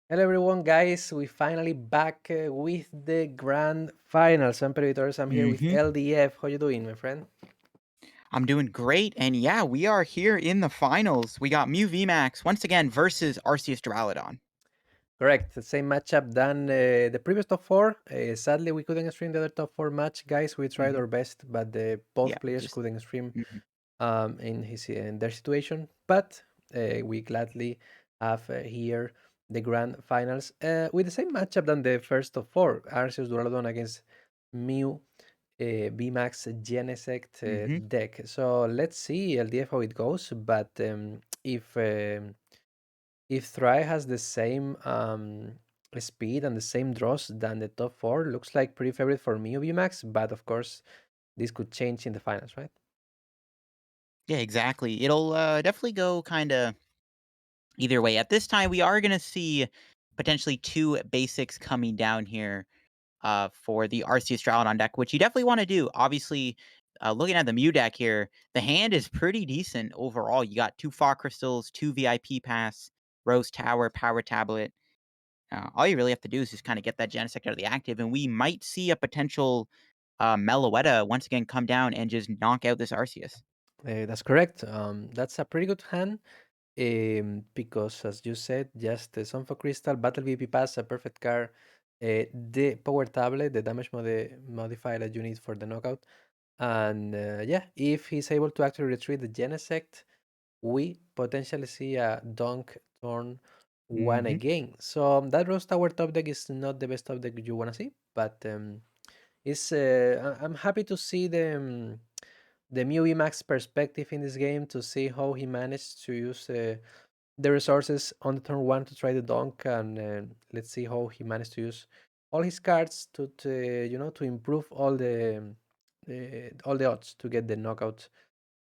Hello everyone, guys. We finally back with the grand finals. I'm Pervitores. I'm here with Mhm. LDF. How you doing, my friend? I'm doing great, and yeah, we are here in the finals. We got Mew VMAX once again versus Arceus Duraludon. Correct. The same matchup than the previous top four. Sadly, we couldn't stream the other top four match, guys. We tried Mhm. our best, but Yeah, both players just couldn't stream mhm, in their situation. But we gladly have here the grand finals with the same matchup than the first of four. Arceus Duraludon against Mew VMAX Genesect mhm. deck. So let's see LDF how it goes. But if Thrae has the same speed and the same draws than the top four, looks like pretty favorite for Mew VMAX. But of course, this could change in the finals, right? Yeah, exactly. It'll definitely go kind of either way. At this time, we are gonna see potentially two basics coming down here for the Arceus Duraludon deck, which you definitely want to do. Obviously, looking at the Mew deck here, the hand is pretty decent overall. You got two Fog Crystals, two VIP Pass, Rose Tower, Power Tablet. All you really have to do is just kind of get that Genesect out of the active, and we might see a potential Meloetta once again come down and just knock out this Arceus. That's correct. That's a pretty good hand. Because as you said, just the Sunfog Crystal, Battle VP Pass, a perfect card, the Power Tablet, the damage modifier that you need for the knockout, and yeah, if he's able to actually retrieve the Genesect, we potentially see a Dunk turn one Hmm. again. So that Rose Tower top deck is not the best top deck you wanna see, but I'm happy to see the Mew Max perspective in this game to see how he managed to use the resources on the turn one to try the dunk, and let's see how he managed to use all his cards to improve all the odds to get the knockout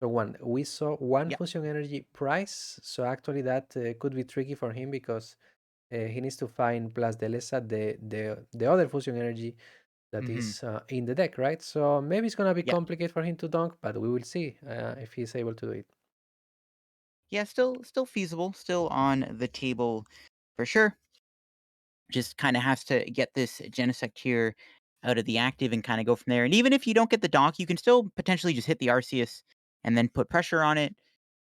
turn one. We saw one Yep. fusion energy price, so actually that could be tricky for him because he needs to find plus Delesa the other fusion energy that Hmm. is in the deck, right? So maybe it's gonna be Yeah. complicated for him to dunk, but we will see if he's able to do it. Yeah. Still feasible. Still on the table for sure. Just kind of has to get this Genesect here out of the active and kind of go from there. And even if you don't get the donk, you can still potentially just hit the Arceus and then put pressure on it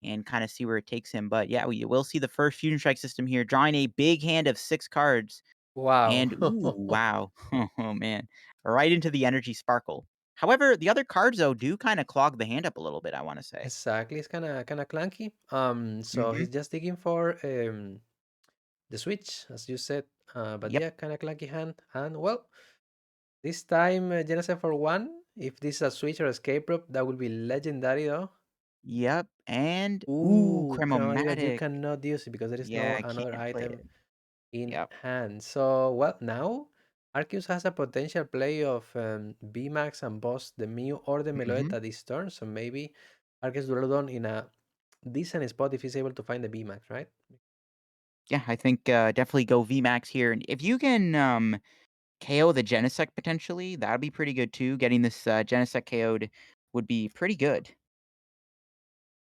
and kind of see where it takes him. But yeah, we will see the first Fusion Strike system here, drawing a big hand of 6 cards. Wow. And ooh, wow. Oh man. Right into the energy sparkle. However, the other cards though do kind of clog the hand up a little bit, I want to say. Exactly, it's kind of clunky. So Hmm. he's just digging for the switch, as you said. But Yep. yeah, kind of clunky hand. And well, this time Genesect for one. If this is a switch or escape rope, that will be legendary, though. Yep. And ooh, Ooh, chromatic that you chromatic. cannot use it because there is Yeah, no I another can't play item it. in Yep. hand. So, well, now Arceus has a potential play of Max and Boss, the Mew or the Hmm. Meloetta this turn. So maybe Arceus Duraludon in a decent spot if he's able to find the Max, right? Yeah, I think, definitely go VMAX here, and if you can, KO the Genesect potentially, that'd be pretty good too. Getting this, Genesect KO'd would be pretty good.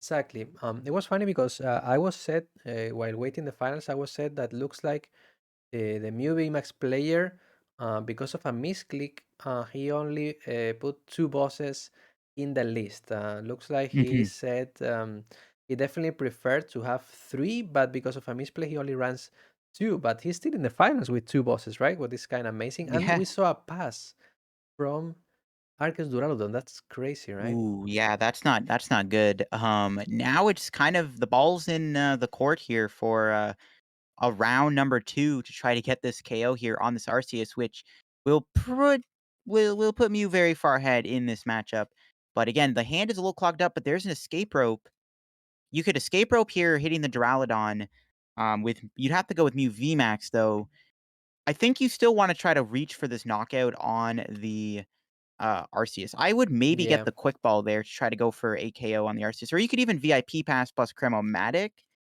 Exactly. It was funny because I was said while waiting the finals, I was said that looks like the Mew Max player, because of a misclick, he only put two bosses in the list. Looks like he Mhm. said he definitely preferred to have three, but because of a misplay, he only runs two. But he's still in the finals with two bosses, right? What is kind of amazing. And Yeah. we saw a pass from Arceus Duraludon. That's crazy, right? Ooh, yeah, that's not good. Now it's kind of the ball's in, the court here for, a round number 2 to try to get this KO here on this Arceus, which will put will put Mew very far ahead in this matchup. But again, the hand is a little clogged up, but there's an escape rope. You could escape rope here hitting the Duraludon, with you'd have to go with Mew VMAX though. I think you still wanna try to reach for this knockout on the, Arceus. I would maybe get Yeah. the quick ball there to try to go for a KO on the Arceus, or you could even VIP pass plus Cremomatic,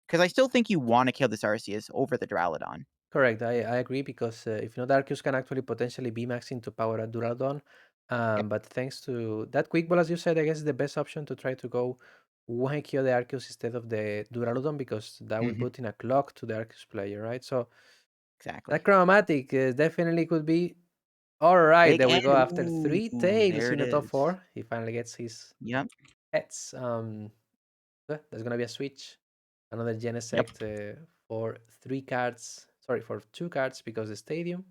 because I still think you wanna kill this Arceus over the Duraludon. Correct. I agree because if not, Arceus can actually potentially be maxing to power a Duraludon. Yep. But thanks to that quick ball, as you said, I guess is the best option to try to go one KO the Arceus instead of the Duraludon because that will Mhm. put in a clock to the Arceus player, right? So exactly. That chromatic definitely could be. All right, Big there we end. go. After three Ooh, tails there in it the top is. four, he finally gets his Yep. heads. There's gonna be a switch, another Yep. Genesect for 3 cards. Sorry, for 2 cards because the stadium.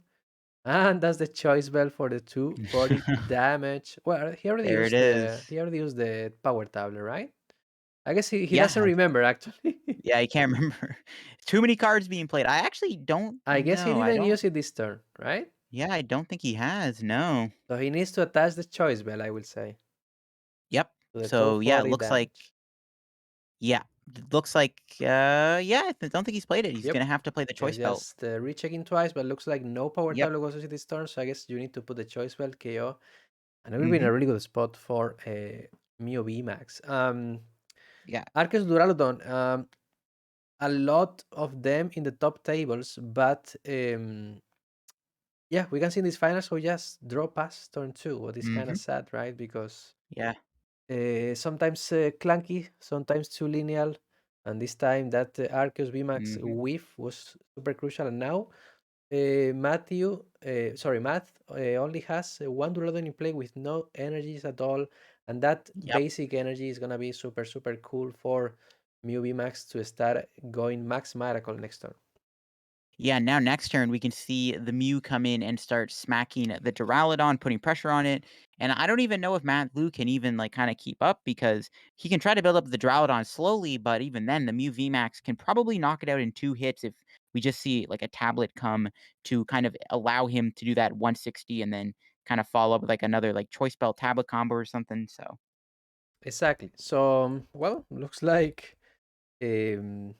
And that's the choice bell for the 240 damage. Well, There it is. he already used the power tablet, right? I guess he Yeah. doesn't remember actually. Yeah, I can't remember. Too many cards being played. I actually don't I guess he know. I didn't don't use it this turn, right? yeah, I don't think he has, no. So he needs to attach the choice bell, I will say, Yep. to the So, yeah, it 240 looks like damage. yeah. It looks like, yeah, don't think he's played it. He's Yep. gonna have to play the Yes, choice belt. just rechecking twice, but looks like no power Yep. tablet was used this turn. So I guess you need to put the choice belt KO, and it will be in Mhm. a really good spot for Mio Max. Yeah. Arceus Duraludon. A lot of them in the top tables, but yeah, we can see in this final. So just draw past turn two. What is kind of Mhm. sad, right? Because Yeah. sometimes clunky, sometimes too linear, and this time that Arceus VMAX Mhm. whiff was super crucial. And now Matt only has one Duraludon in play with no energies at all, and that Yep. basic energy is gonna be super super cool for Mew VMAX to start going Max Miracle next turn. Yeah, now next turn, we can see the Mew come in and start smacking the Duraludon, putting pressure on it, and I don't even know if Matt Blue can even, like, kinda keep up because he can try to build up the Duraludon slowly, but even then, the Mew VMAX can probably knock it out in 2 hits if we just see, like, a tablet come to kind of allow him to do that 160 and then kinda follow up with, like, another, like, Choice Belt tablet combo or something, so Exactly. So well, looks like um,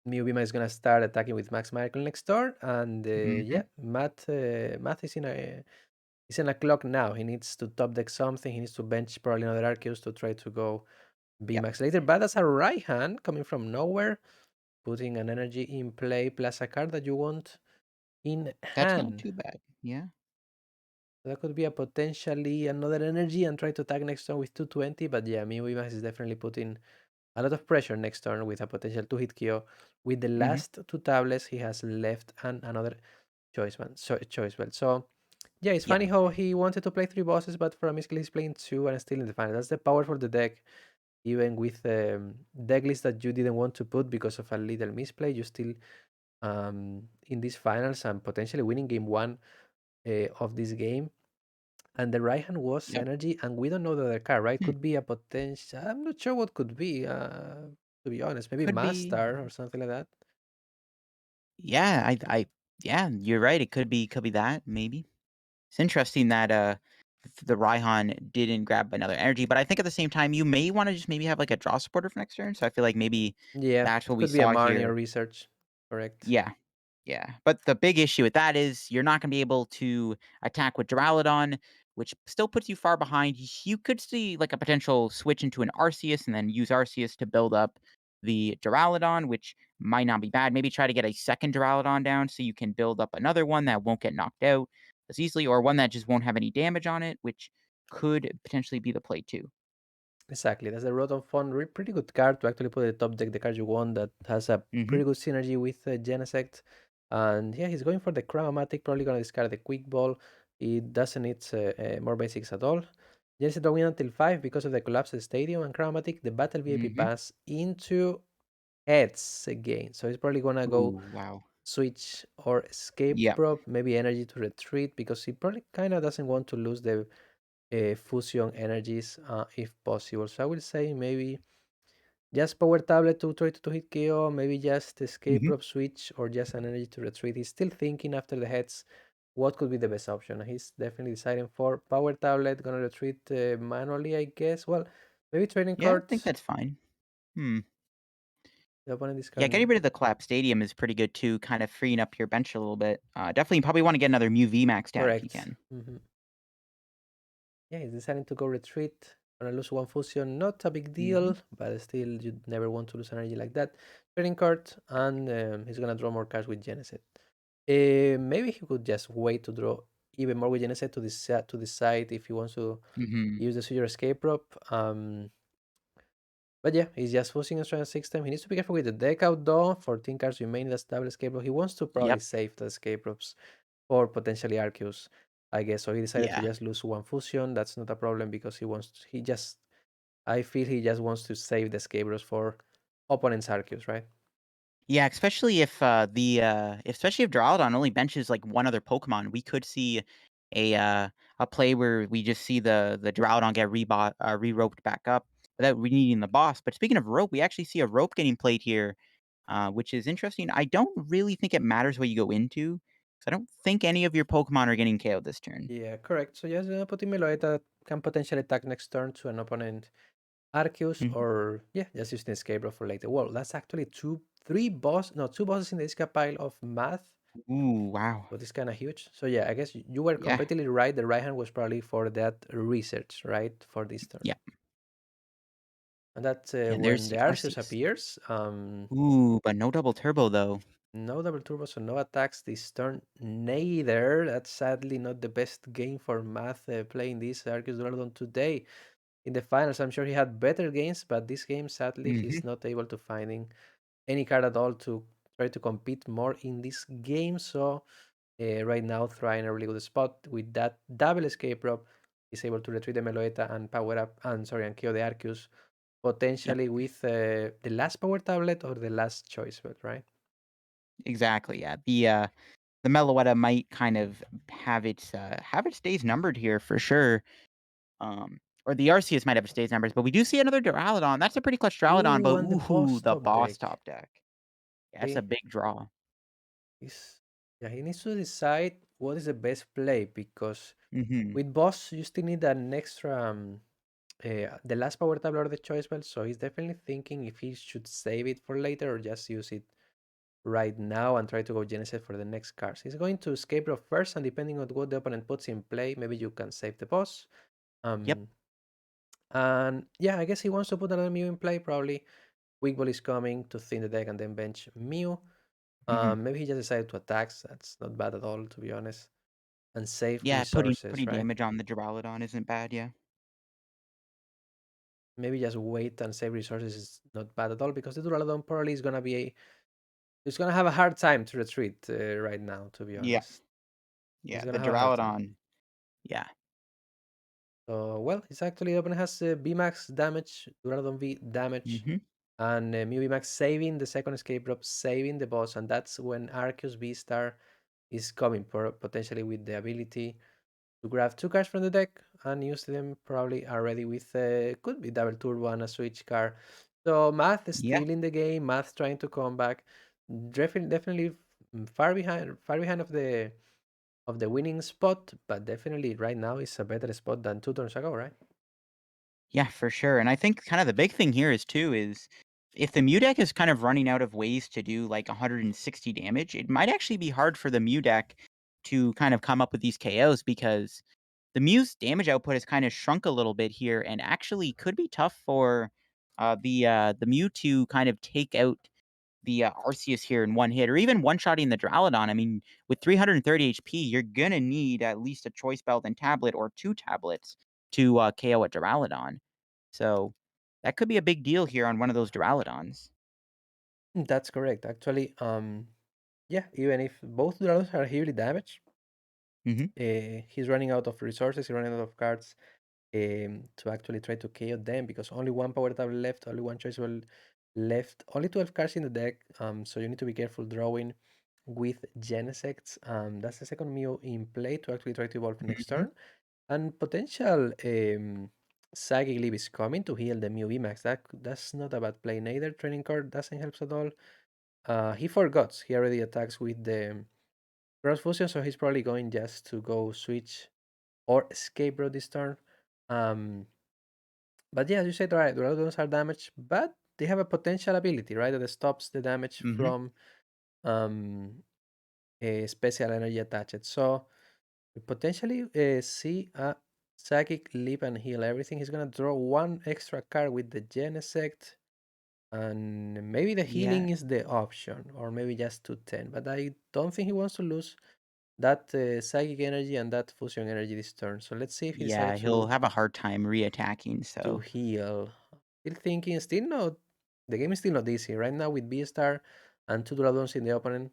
Miubima is gonna start attacking with Max Miracle next turn, and mhm. yeah, Matt is in a clock now. He needs to top deck something. He needs to bench probably another Arceus to try to go B Yep. Max later. But that's a right hand coming from nowhere, putting an energy in play plus a card that you want in That's not hand. too bad. Yeah. That could be a potentially another energy and try to attack next turn with 220. But yeah, Miubima is definitely putting a lot of pressure next turn with a potential 2-hit KO. With the Mhm. last 2 tablets he has left and another choice belt. So yeah, it's Yeah. funny how he wanted to play 3 bosses, but for a misclick he's playing 2 and still in the final. That's the power for the deck. Even with deck list that you didn't want to put because of a little misplay, you still in these finals and potentially winning game one of this game. And the right hand was Yep. energy, and we don't know the other card, right? Hmm. Could be a potential. I'm not sure what could be. To be honest, maybe Could be Master or something like that. yeah, yeah, you're right, it could be that, maybe. It's interesting that, the Raihan didn't grab another energy, but I think at the same time, you may wanna just maybe have, like, a draw supporter for next turn, so I feel like maybe Yeah, that's what it we could be a saw Marnie or here. research. Correct. Yeah. Yeah, but the big issue with that is you're not gonna be able to attack with Duraludon, which still puts you far behind. You could see, like, a potential switch into an Arceus and then use Arceus to build up the Duraludon, which might not be bad. Maybe try to get a second Duraludon down so you can build up another one that won't get knocked out as easily, or one that just won't have any damage on it, which could potentially be the play too. Exactly. That's a Rotom Fun. Pretty good card to actually put at the top deck the card you want that has a Mhm. pretty good synergy with Genesect. And yeah, he's going for the Chromatic, probably going to discard the Quick Ball. It doesn't need more basics at all. Genesect will win until 5 because of the collapse of the stadium and Chromatic, the Battle VIP Mhm. pass into heads again. So he's probably going to go Ooh, wow. switch or escape Yep. prop, maybe energy to retreat because he probably kind of doesn't want to lose the fusion energies if possible. So I will say maybe just power tablet to try to hit KO, maybe just escape Mhm. prop switch or just an energy to retreat. He's still thinking after the heads what could be the best option. He's definitely deciding for power tablet, gonna retreat manually, I guess. Well, maybe trading Yeah, I think cards. that's fine. Hmm. The opponent Yeah, getting discard. rid of the collapsed stadium is pretty good too, kind of freeing up your bench a little bit. Definitely probably wanna get another Mew VMAX down if you Correct. can. Yeah, he's deciding to go retreat. Gonna lose one fusion, not a big Mhm. deal, but still, you never want to lose energy like that. Trading card, and he's gonna draw more cards with Geneset. Maybe he could just wait to draw even more with Geneset to decide if he wants to Mhm. use the Suture Escape prop. But yeah, he's just fusing a strength system. He needs to be careful with the deck out though. 14 cards remain that's double escape rope. He wants to probably Yep. save the escape ropes or potentially Arceus, I guess. So he decided to Yeah. just lose one fusion. That's not a problem because he just I feel he just wants to save the escape ropes for opponent's Arceus, right? Yeah, especially if Duraludon only benches, like, one other Pokemon, we could see a, uh, a play where we just see the Duraludon get re-roped back up without re-needing the boss. But speaking of rope, we actually see a rope getting played here, which is interesting. I don't really think it matters what you go into, 'cause I don't think any of your Pokemon are getting KO'd this turn. Yeah, correct. So just put in Meloetta can potentially attack next turn to an opponent Arceus Mhm. or yeah, just using escape rope for later. Well, that's actually two bosses in the discard pile of math. Ooh, wow. But it's kind of huge. So yeah, I guess you were Yeah, completely right. The right hand was probably for that research, right, for this turn. yeah, And that's and there's when the the Arceus Arceus. appears. Ooh, but no double turbo, though. No double turbo, so no attacks this turn. Neither. That's sadly not the best game for Math playing this Arceus Duradon today. In the finals, I'm sure he had better games, but this game, sadly, Mhm. he's not able to finding any card at all to try to compete more in this game. So right now, Thrae in a really good spot with that double escape rope. He's able to retrieve the Meloetta and power up, and sorry, and kill the Arceus, Yep. potentially with the last power tablet or the last choice belt, right? Exactly, yeah. The Meloetta might kind of have its days numbered here for sure. Or the Arceus might have its days numbers, but we do see another Duraludon. That's a pretty clutch Duraludon, Ooh, but and the ooh, boss the top boss deck. top deck. Yeah, that's a Okay, big draw. he's yeah, he needs to decide what is the best play because Mhm. with boss you still need an extra the last power tablet or the choice belt. So he's definitely thinking if he should save it for later or just use it right now and try to go Genesis for the next cards. He's going to escape rope first, and depending on what the opponent puts in play, maybe you can save the boss. Yep. Um, and yeah, I guess he wants to put another Mew in play. Probably Weak Ball is coming to thin the deck and then bench Mew. Mhm. Maybe he just decided to attack. That's not bad at all, to be honest. And save Yeah, putting resources, putting right? damage on the Duraludon isn't bad, yeah. Maybe just wait and save resources is not bad at all because the Duraludon probably is gonna be it's gonna have a hard time to retreat right now. To be Yeah, honest, he's yeah, gonna the have a hard time. Duraludon, yeah. So, well, it's actually open has Max damage, Duradon V damage, Mhm. and Mew Max saving the second escape drop, saving the boss, and that's when Arceus V Star is coming, potentially with the ability to grab two cards from the deck and use them probably already with could be double turbo and a switch card. So Math is Yeah. still in the game, Math trying to come back, definitely far behind of the winning spot, but definitely right now is a better spot than 2 turns ago, right? Yeah, for sure, and I think kind of the big thing here is if the Mew deck is kind of running out of ways to do, like, 160 damage, it might actually be hard for the Mew deck to kind of come up with these KOs because the Mew's damage output has kinda shrunk a little bit here and actually could be tough for, the Mew to kind of take out the, Arceus here in one hit or even one-shotting the Duraludon. I mean, with 330 HP, you're gonna need at least a Choice Belt and Tablet or 2 tablets to, KO a Duraludon. So, that could be a big deal here on one of those Duraludons. That's correct. Actually, yeah, even if both Dorados are heavily damaged, Mhm. he's running out of resources, he's running out of cards to actually try to KO them because only one power tablet left, only one choice will left, only 12 cards in the deck. So you need to be careful drawing with Genesects. That's the second Mew in play to actually try to evolve next Mhm. turn. And potential Psychic Leap is coming to heal the Mew VMAX. That's not a bad play neither. Training card doesn't help at all. He forgot. He already attacks with the Cross Fusion, so he's probably going just to go switch or escape route this turn. Um, but yeah, as you said, right, Duraludons are damaged, but they have a potential ability, right, that stops the damage Mhm. from um, a special energy attached. So we potentially see a Psychic Leap and heal everything. He's gonna draw one extra card with the Genesect. And maybe the Yeah. healing is the option, or maybe just to 10. But I don't think he wants to lose that psychic energy and that fusion energy this turn. So let's see if he Yeah, decides he'll have a hard time reattacking, to so heal. Still thinking, still not. The game is still not easy right now with B star and two dragons in the opponent.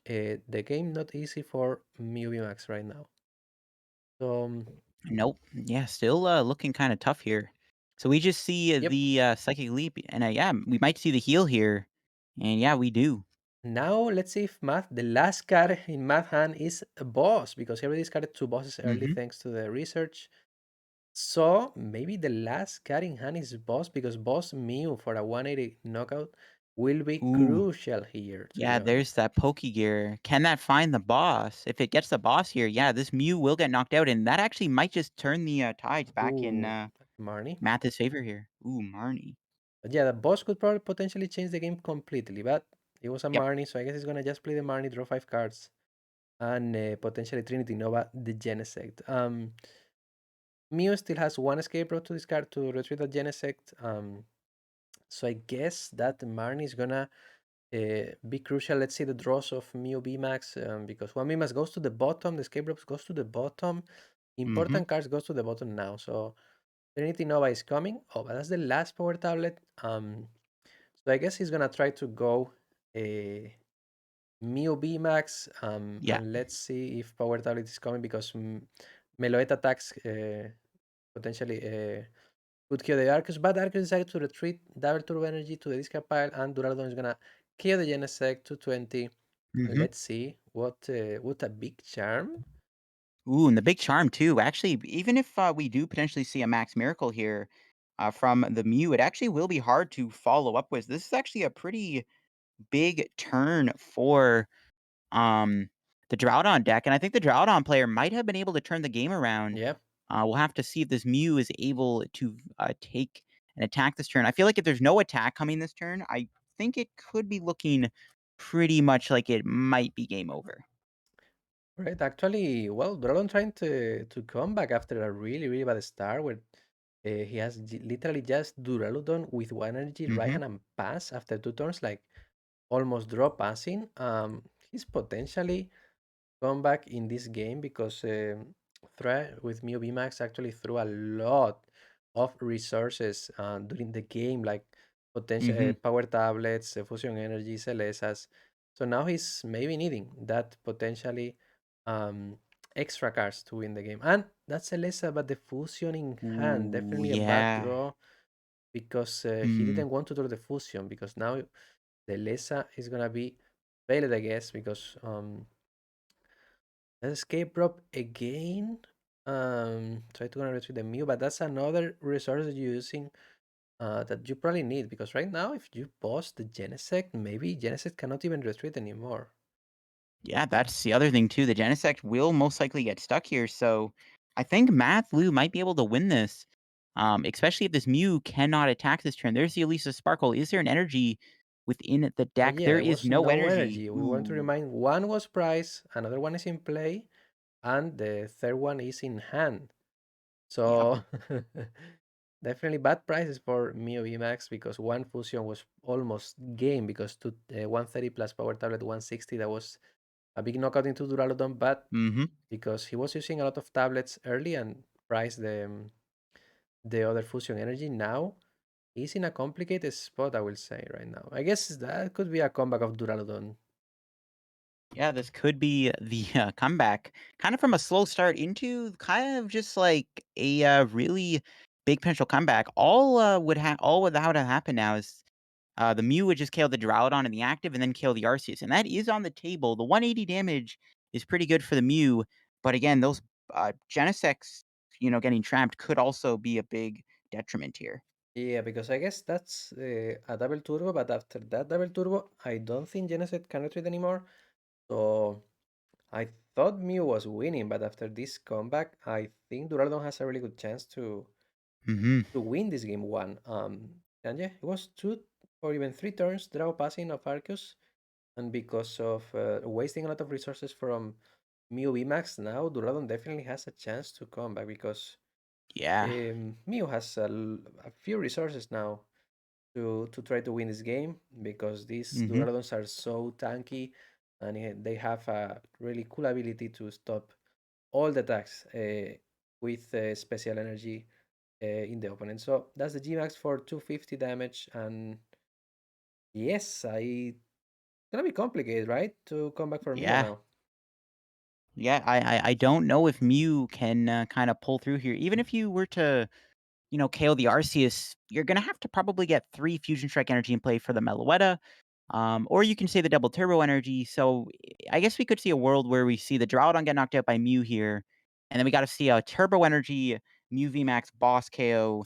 The game not easy for Mew Max right now. So Nope. Yeah, still looking kind of tough here. So we just see yep. the psychic leap, and yeah, we might see the heal here, and yeah, we do. Now let's see if Math, the last card in Math hand is a boss because he already discarded two bosses early Hmm. thanks to the research. So maybe the last card in hand is boss because boss Mew for a 180 knockout will be Ooh, crucial here, to be yeah, there's honest. that Pokegear. Can that find the boss? If it gets the boss here, yeah, this Mew will get knocked out, and that actually might just turn the tides back in Ooh, Marnie. Math's favor here. Ooh, Marnie. But yeah, the boss could probably potentially change the game completely, but it was a Yep. Marnie, so I guess he's gonna just play the Marnie, draw five cards, and potentially Trinity Nova the Genesect. Mew still has one escape route to discard to retrieve the Genesect. So I guess that Marnie is gonna be crucial. Let's see the draws of Mew VMAX, because one VMAX goes to the bottom, the escape route goes to the bottom, Mm-hmm. important cards goes to the bottom now. So Trinity Nova is coming. Oh, but that's the last power tablet. So I guess he's gonna try to go a Mew VMAX, Yeah. and let's see if power tablet is coming because Meloet attacks potentially could kill the Arcus, but Arcus decided to retreat double turbo energy to the discard pile, and Duraludon is gonna kill the Genesect to 20. Mm-hmm. Let's see what a big charm. Ooh, and the big charm too. Actually, even if we do potentially see a Max Miracle here from the Mew, it actually will be hard to follow up with. This is actually a pretty big turn for um the Droudon deck, and I think the Droudon player might have been able to turn the game around. Yeah, We'll have to see if this Mew is able to take and attack this turn. I feel like if there's no attack coming this turn, I think it could be looking pretty much like it might be game over. right. Actually, well, Duraludon trying to come back after a really bad start where he has literally just Duraludon with one energy right Mm-hmm. hand and pass after two turns, like almost draw passing. He's potentially come back in this game because Thrae with Mew VMAX actually threw a lot of resources during the game, like potential Mm-hmm. power tablets, fusion energy, Celesas. So now he's maybe needing that potentially um, extra cards to win the game. And that's Celesa, but the fusion in hand, Ooh, definitely a bad yeah. draw because he Mm. didn't want to draw the fusion because now the Lesa is gonna be failed, I guess, because escape rope again. Try to retrieve the Mew, but that's another resource you're using that you probably need because right now, if you pause the Genesect, maybe Genesect cannot even retreat anymore. Yeah, that's the other thing too. The Genesect will most likely get stuck here, so I think Math Lu might be able to win this. Especially if this Mew cannot attack this turn. There's the Elisa Sparkle. Is there an energy within the Oh deck? yeah, There it is was no no energy. energy. We want to Ooh. remind one was prize, another one is in play, and the third one is in hand. Yep. So definitely bad prices for Mio VMAX because one fusion was almost game because 130 plus power tablet 160, that was a big knockout into Duraludon, but Mm-hmm. because he was using a lot of tablets early and priced the other fusion energy. Now he's in a complicated spot, I will say right now. I guess that could be a comeback of Duraludon. Yeah, this could be the comeback, kind of from a slow start into kind of just like a really big potential comeback. All would that would have happened now is the Mew would just kill the Droudon in the active and then kill the Arceus, and that is on the table. The 180 damage is pretty good for the Mew, but again, those Genesects, getting trapped could also be a big detriment here. Yeah, because I guess that's a double turbo, but after that double turbo, I don't think Geneset can retreat anymore. So I thought Mew was winning, but after this comeback, I think Duraludon has a really good chance Hmm. to win this game one. And yeah, it was two or even three turns draw passing of Arceus, and because of wasting a lot of resources from Mew VMAX, now Duraludon definitely has a chance to come back because Yeah. Mew has a few resources now to try to win this game because these Hmm. Duraludons are so tanky and they have a really cool ability to stop all the attacks with special energy. in the opponent. So that's the G max for 250 damage, and yes, I gonna be complicated, right? To come back for Mew Yeah. now. Yeah, I don't know if Mew can, kinda pull through here. Even if you were to, KO the Arceus, you're gonna have to probably get 3 Fusion Strike energy in play for the Meloetta, or you can say the double turbo energy. So I guess we could see a world where we see the Duraludon get knocked out by Mew here, and then we gotta see a turbo energy Mew VMAX boss KO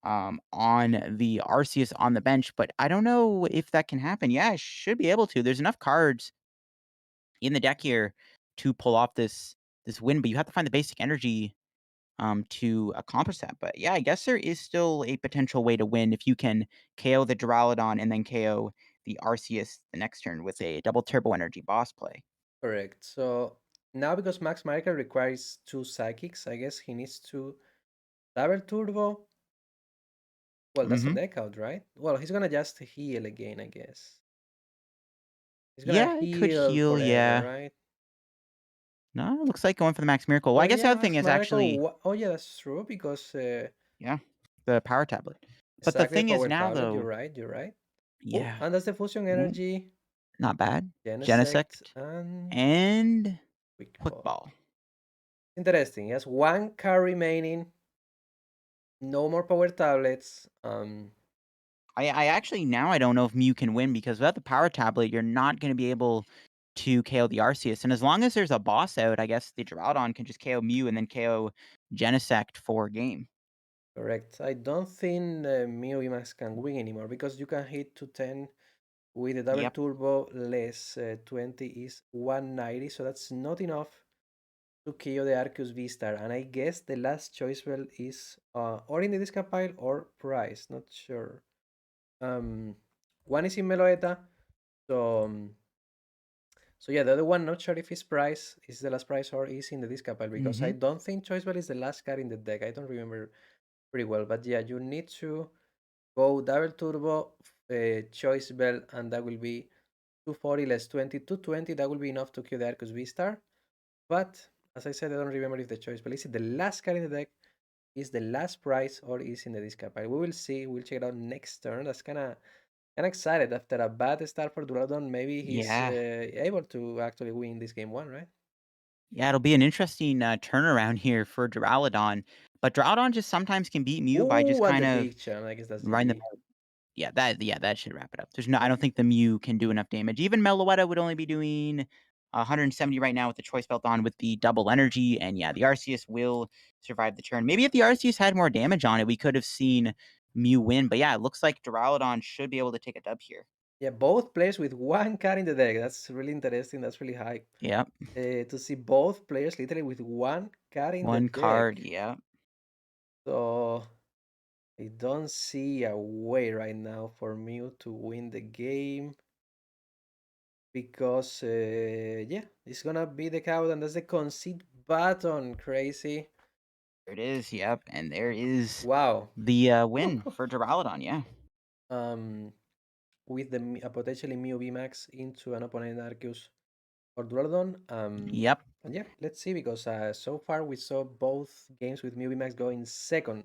on the Arceus on the bench, but I don't know if that can happen. Yeah, it should be able to. There's enough cards in the deck here to pull off this win, but you have to find the basic energy to accomplish that. But yeah, I guess there is still a potential way to win if you can KO the Duraludon and then KO the Arceus the next turn with a double turbo energy boss play. Correct. So now because Max Marker requires two psychics, I guess he needs to double turbo. Well, that's a Hmm. deck out, right? Well, he's gonna just heal again, I guess. He's gonna Yeah, it could heal heal. forever, Yeah. right? No, it looks like going for the Max Miracle. Well, Oh I guess the yeah, other thing Max is Miracle. actually, Oh yeah, that's true because yeah, the power tablet. But the exactly thing is power now, tablet. though, You're right. Oh, yeah, and that's the fusion ooh, energy, not bad. Genesect, Genesect and and Quick Quick Ball. Ball. Interesting. He has one car remaining. No more power tablets. I actually now I don't know if Mew can win because without the power tablet, you're not going to be able to KO the Arceus. And as long as there's a boss out, I guess the Duraludon can just KO Mew and then KO Genesect for game. Correct. I don't think Mio VMAX can win anymore because you can hit 210 with the double Yep. turbo less 20 is 190, so that's not enough to KO the Arceus V-Star. And I guess the last choice bell is or in the discard pile or price, not sure. Um, One is in Meloetta, so so yeah, the other one not sure if it's price is the last price or is in the discard pile because I Hmm. don't think choice bell is the last card in the deck. I don't remember pretty well, but yeah, you need to go double turbo, choice bell, and that will be 240 less 20, 220. That will be enough to kill the Arcus V Star. But as I said, I don't remember if the choice bell is it the last card in the deck, is the last prize, or is in the discard pile. We will see. We'll check it out next turn. That's kind of excited after a bad start for Duradon. Maybe he's Yeah. able to actually win this game one, right? Yeah, it'll be an interesting turnaround here for Duraludon. But Duraludon just sometimes can beat Mew by just Ooh, and kind the of big challenge. I guess that's riding the. GG. Yeah, that should wrap it up. There's no I don't think the Mew can do enough damage. Even Meloetta would only be doing 170 right now with the choice belt on with the double energy. And yeah, the Arceus will survive the turn. Maybe if the Arceus had more damage on it, we could have seen Mew win. But yeah, it looks like Duraludon should be able to take a dub here. Yeah, both players with one card in the deck. That's really interesting. That's really high. Yep. To see both players literally with one card in the One card. deck. Yep. So I don't see a way right now for Mew to win the game because, yeah, it's gonna be the coward, and that's the concede button. Crazy. There it is. Yep. And there is Wow. the win for Duraludon. Yeah. um, with the potentially Mew VMAX into an opponent Arceus or Duradon. Yep. And yeah, let's see because so far we saw both games with Mew VMAX going second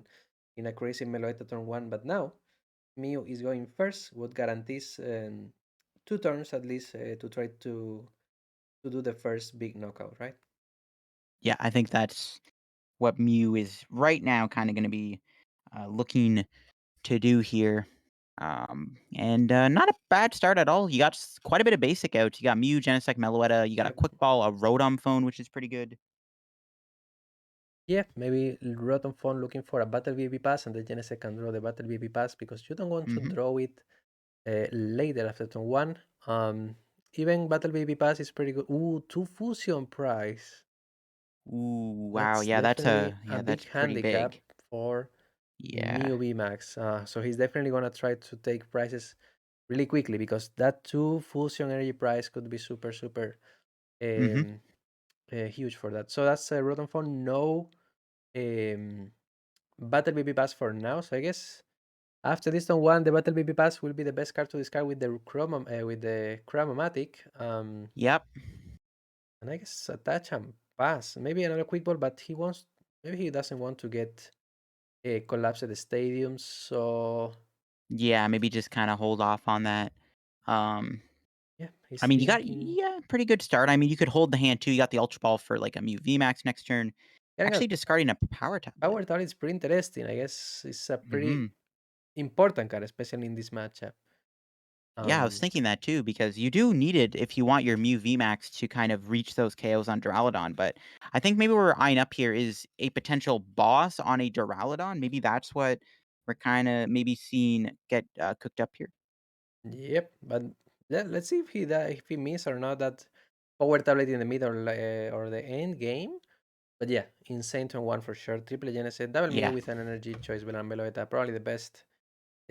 in a crazy Meloetta turn one, but now Mew is going first, what guarantees two turns at least to try to do the first big knockout, right? Yeah. I think that's what Mew is right now kind of going to be looking to do here. And not a bad start at all. You got quite a bit of basic out. You got Mew, Genesect, Meloetta. You got a Yep. Quick Ball, a Rotom phone, which is pretty good. Yeah, maybe Rotom Phone looking for a Battle VP pass and the Genesect can draw the Battle VP pass because you don't want to Hmm. draw it later after turn one. Even Battle VP pass is pretty good. Ooh, two Fusion price. Ooh, wow. That's Yeah, definitely a that's big pretty handicap big. for Yeah. Mew VMAX. So he's definitely gonna try to take prices really quickly because that two Fusion energy price could be super Hmm. um, huge for that. So that's a Rotom Phone. No um, Battle BB Pass for now. So I guess after this turn one, the Battle BB Pass will be the best card to discard with the with the Chromomatic. Yep. And I guess attach and pass. Maybe another quick ball, but he wants. Maybe he doesn't want to get. collapse the stadium. So Yeah, maybe just kinda hold off on that. Um, yeah, he's I mean, you got thinking yeah, pretty good start. I mean, you could hold the hand too. You got the Ultra Ball for, like, a Mew VMAX next turn. getting a Actually discarding a Power Tablet. power tower is pretty interesting. I guess it's a pretty Mhm. important card, especially in this matchup. Yeah, I was Um, thinking that too because you do need it if you want your Mew VMAX to kind of reach those KOs on Duraludon, but I think maybe what we're eyeing up here is a potential boss on a Duraludon. Maybe that's what we're kinda maybe seeing get, cooked up here. yep, but let's see if he missed or not that power tablet in the middle or the end game. But yeah, insane turn one for sure. Triple Genesis, double Mew Yeah. with an energy choice, Beloeta, probably the best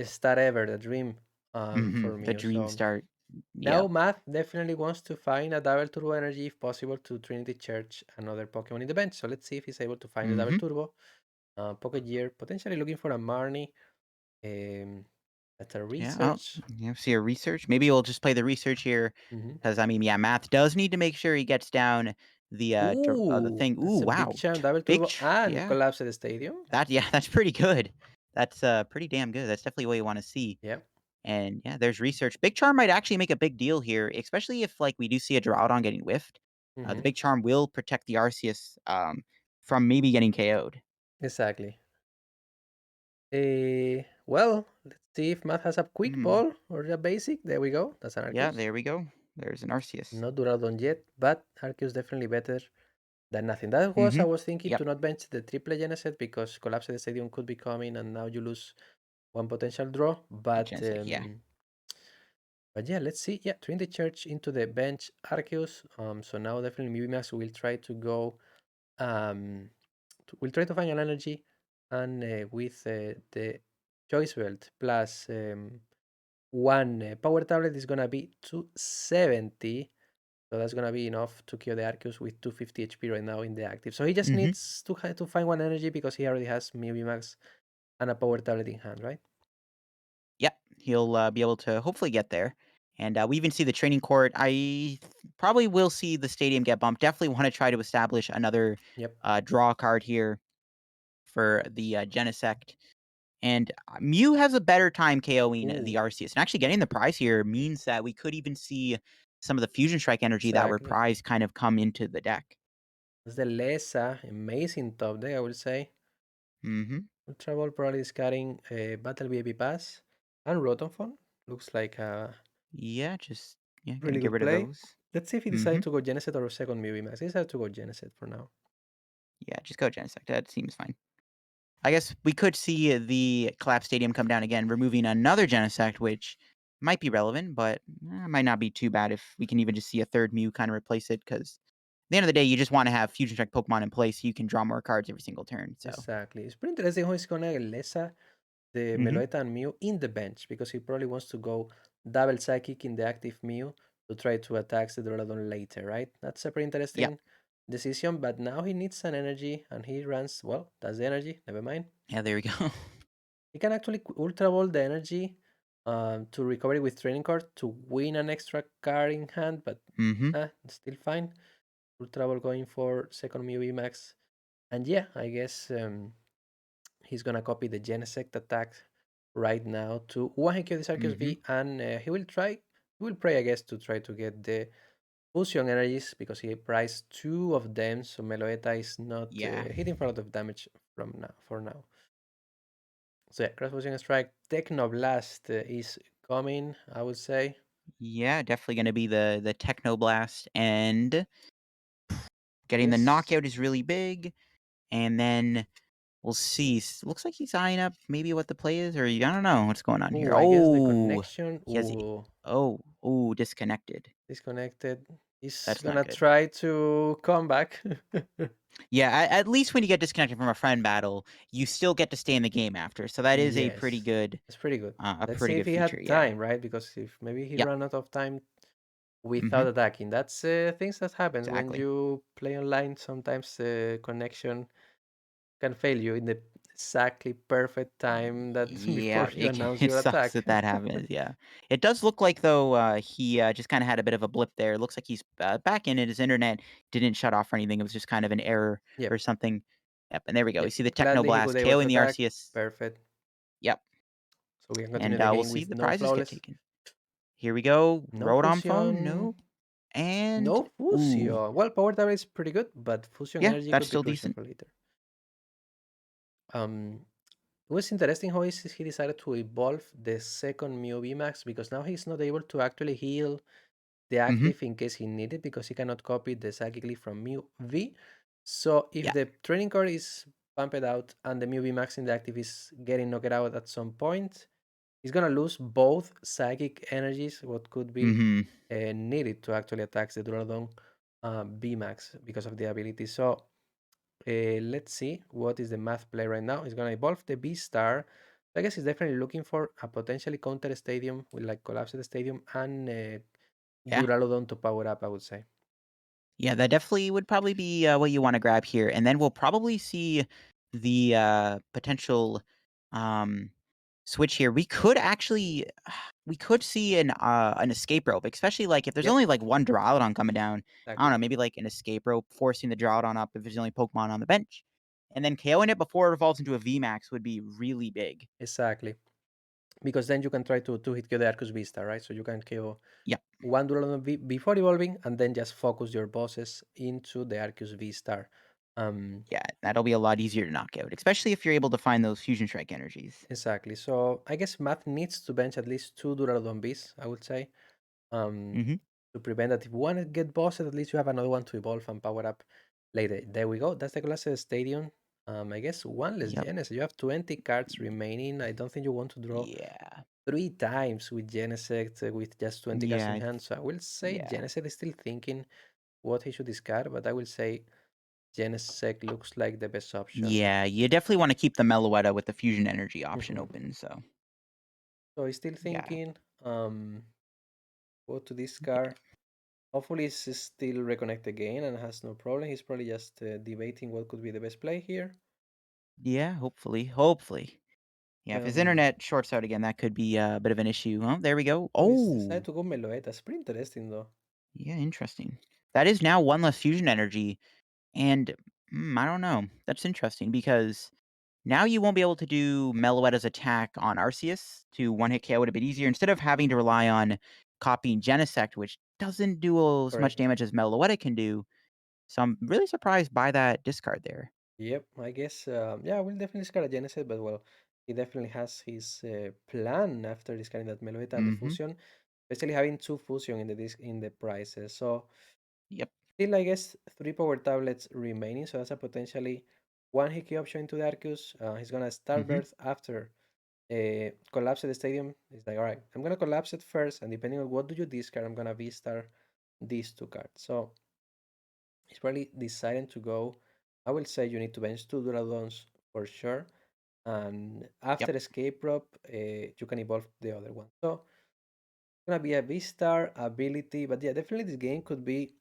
start ever, the dream for Mhm. The Mew. dream So start. now Yep. Math definitely wants to find a double turbo energy if possible to Trinity Church another Pokemon in the bench. So let's see if he's able to find the double Mhm. turbo. Pocket Gear, potentially looking for a Marnie. Um, at a Yeah, oh, research. yeah, see a research. Maybe we'll just play the research here, Hmm. because I mean, yeah, Math does need to make sure he gets down the Ooh, thing. Ooh, that's a big wow. chance. Double Big turbo and yeah. collapse the stadium. Yeah, that's pretty good. That's, pretty damn good. That's definitely what you wanna see. Yep. And, yeah, there's research. Big Charm might actually make a big deal here, especially if, like, we do see a Groudon getting whiffed. The Hmm. Big Charm will protect the Arceus, from maybe getting KO'd. Exactly. Well, let's see if Math has a quick Hmm. ball or a basic. There we go. That's an Yeah, Arceus. there we go. There's an Arceus. Not Duraludon yet, but Arceus definitely better than nothing. That was I Mhm. was thinking Yep. to not bench the triple Genesis because collapse the stadium could be coming, and now you lose one potential draw. A Genesect, yeah. But yeah, let's see. Yeah, twin the church into the bench Arceus. So now definitely Mibimax will try to go. We'll try to find an energy, and with the choice belt plus one power tablet is gonna be 270. So that's gonna be enough to kill the Arceus with 250 HP right now in the active. So he just Mhm. needs to find one energy because he already has Mibimax and a power tablet in hand, right? Yep, he'll, be able to hopefully get there, and, we even see the training court. Probably will see the stadium get bumped. Definitely wanna try to establish another, Yep. draw card here for the, Genesect, and, Mew has a better time KOing the Ooh, Arceus, and actually getting the prize here means that we could even see some of the Fusion Strike energy that were exactly. prized kind of come into the deck. That's the Lesa, amazing top deck, I would say. Mhm. Ultra Ball probably discarding a Battle VIP Pass and Rotom. Looks like a Yeah, just yeah, gonna really get good rid of play. those. Let's see if he decides Mhm. to go Geneset or second Mew Max. He decided to go Geneset for now. Yeah, just go Genesect, that seems fine. I guess we could see the collapsed stadium come down again, removing another Genesect, which might be relevant, but might not be too bad if we can even just see a third Mew kind of replace it. Because at the end of the day, you just want to have Fusion Strike Pokemon in place so you can draw more cards every single turn. So, Exactly. It's pretty interesting how he's gonna Lesa the hmm Meloetta and Mew in the bench because he probably wants to go double Psychic in the active Mew to try to attack the Duraludon later, right? That's a pretty yeah, interesting decision, but now he needs an energy and he runs, well, that's the energy, never mind. yeah, there we go. He can actually Ultra Ball the energy to recover it with Training Card to win an extra card in hand, but hmm still fine. Ultra Ball going for second Mew VMAX. And yeah, I guess he's gonna copy the Genesect attack right now to one HQ this Arceus hmm V, and he will pray, I guess, to try to get the fusion energies because he priced two of them, so Meloetta is not Yeah, hitting for a lot of damage from now for now. So yeah, cross fusion strike, Technoblast is coming, I would say. yeah, definitely going to be the Techno Blast, and getting the Yes. knockout is really big, and then we'll see. Looks like he's eyeing up maybe what the play is, or I don't know what's going on here. Oh, I guess the Oh, connection. he has. Disconnected. Disconnected. He's That's not gonna good. try to come back. Yeah, at least when you get disconnected from a friend battle, you still get to stay in the game after. So that is Yes, that's pretty good. a Let's pretty see if good he feature. had Yeah. time, right? Because if maybe he Yep. ran out of time Mm-hmm. without attacking, that's things that happens when Exactly. you play online. Sometimes the connection can fail you in the exactly perfect time that before Yeah, you announce it your sucks attack. that that happens. Yeah, it does look like though he just kind of had a bit of a blip there. It looks like he's back in it. His internet didn't shut off or anything. It was just kind of an error or Yep. something. Yep, and there we go. We Yep. see the Gladly he could Technoblast able to KOing the attack. Arceus. Perfect. Yep, So we can continue and, the we'll game see with the no prizes get flawless. taken. Here we go. No Rotom phone, fusion. no, and No ooh, fusion. Well, power tab is pretty good, but fusion yeah, energy that's could be still crucial decent. for later. It was interesting how he decided to evolve the second Mew VMAX because now he's not able to actually heal the Mhm, active in case he needed because he cannot copy the Psychic Leaf from Mew V. So if yeah, the training card is pumped out and the Mew VMAX in the active is getting knocked out at some point, he's gonna lose both psychic energies, what could be mhm, needed to actually attack the Duraludon VMAX because of the ability. So let's see what is the math play right now. He's gonna evolve the B star. I guess he's definitely looking for a potentially counter stadium with like collapse the stadium and yeah. Duraludon to power up. I would say. Yeah, that definitely would probably be, what you wanna grab here, and then we'll probably see the, potential, um, switch here. We could actually we could see an escape rope, especially, like, if there's Yep, only, like, 1 Duraludon coming down. I don't exactly, know, maybe, like, an escape rope, forcing the Duraludon up if there's the only Pokemon on the bench, and then KOing it before it evolves into a VMAX would be really big. exactly. Because then you can try to two hit kill the Arcus V star, right? So you can kill Yep. one Duraludon before evolving, and then just focus your bosses into the Arcus V star. Um, Yeah, that'll be a lot easier to knock out, especially if you're able to find those Fusion Strike energies. exactly. So I guess Math needs to bench at least two Duraludon Vs, I would say. Um, Mhm. to prevent that if one get bossed, at least you have another one to evolve and power up later. There we go. That's the class stadium. I guess one less Yep. Genesis. You have 20 cards remaining. I don't think you want to draw Yeah. three times with Genesect with just 20 cards Yeah, in hand. So I will say yeah. Genesect is still thinking what he should discard, but I will say Genesect looks like the best option. Yeah, you definitely wanna keep the Meloetta with the fusion energy option Mhm. open, so, So he's still yeah. thinking what to Yeah. discard. Hopefully, he's still reconnect again and has no problem. He's probably just debating what could be the best play here. Yeah, hopefully. Yeah, if his Um, internet shorts out again, that could be a bit of an issue. Oh, there we go. oh, he's decided Oh, to go Meloetta. That's pretty interesting, though. yeah, interesting. That is now 1 less fusion energy, and, I don't know. That's interesting because now you won't be able to do Meloetta's attack on Arceus to one-hit KO it a bit easier instead of having to rely on copying Genesect, which doesn't do as much Correct. damage as Meloetta can do. So I'm really surprised by that discard there. Yep, I guess. Yeah, we'll definitely discard a Genesis, but well, he definitely has his plan after discarding that Meloetta and the Mhm. fusion, especially having two fusion in the disc in the prices. So Yep. still, I guess three power tablets remaining. So that's a potentially one hit key option into the Arceus. He's gonna start Mhm. birth after collapse the stadium. It's like, all right, I'm gonna collapse it first, and depending on what do you discard, I'm gonna V-star these two cards. So he's probably deciding to go. I will say you need to bench two Duradons for sure, and after Yep. escape rope, you can evolve the other one. So it's gonna be a V-star ability, but yeah, definitely this game could be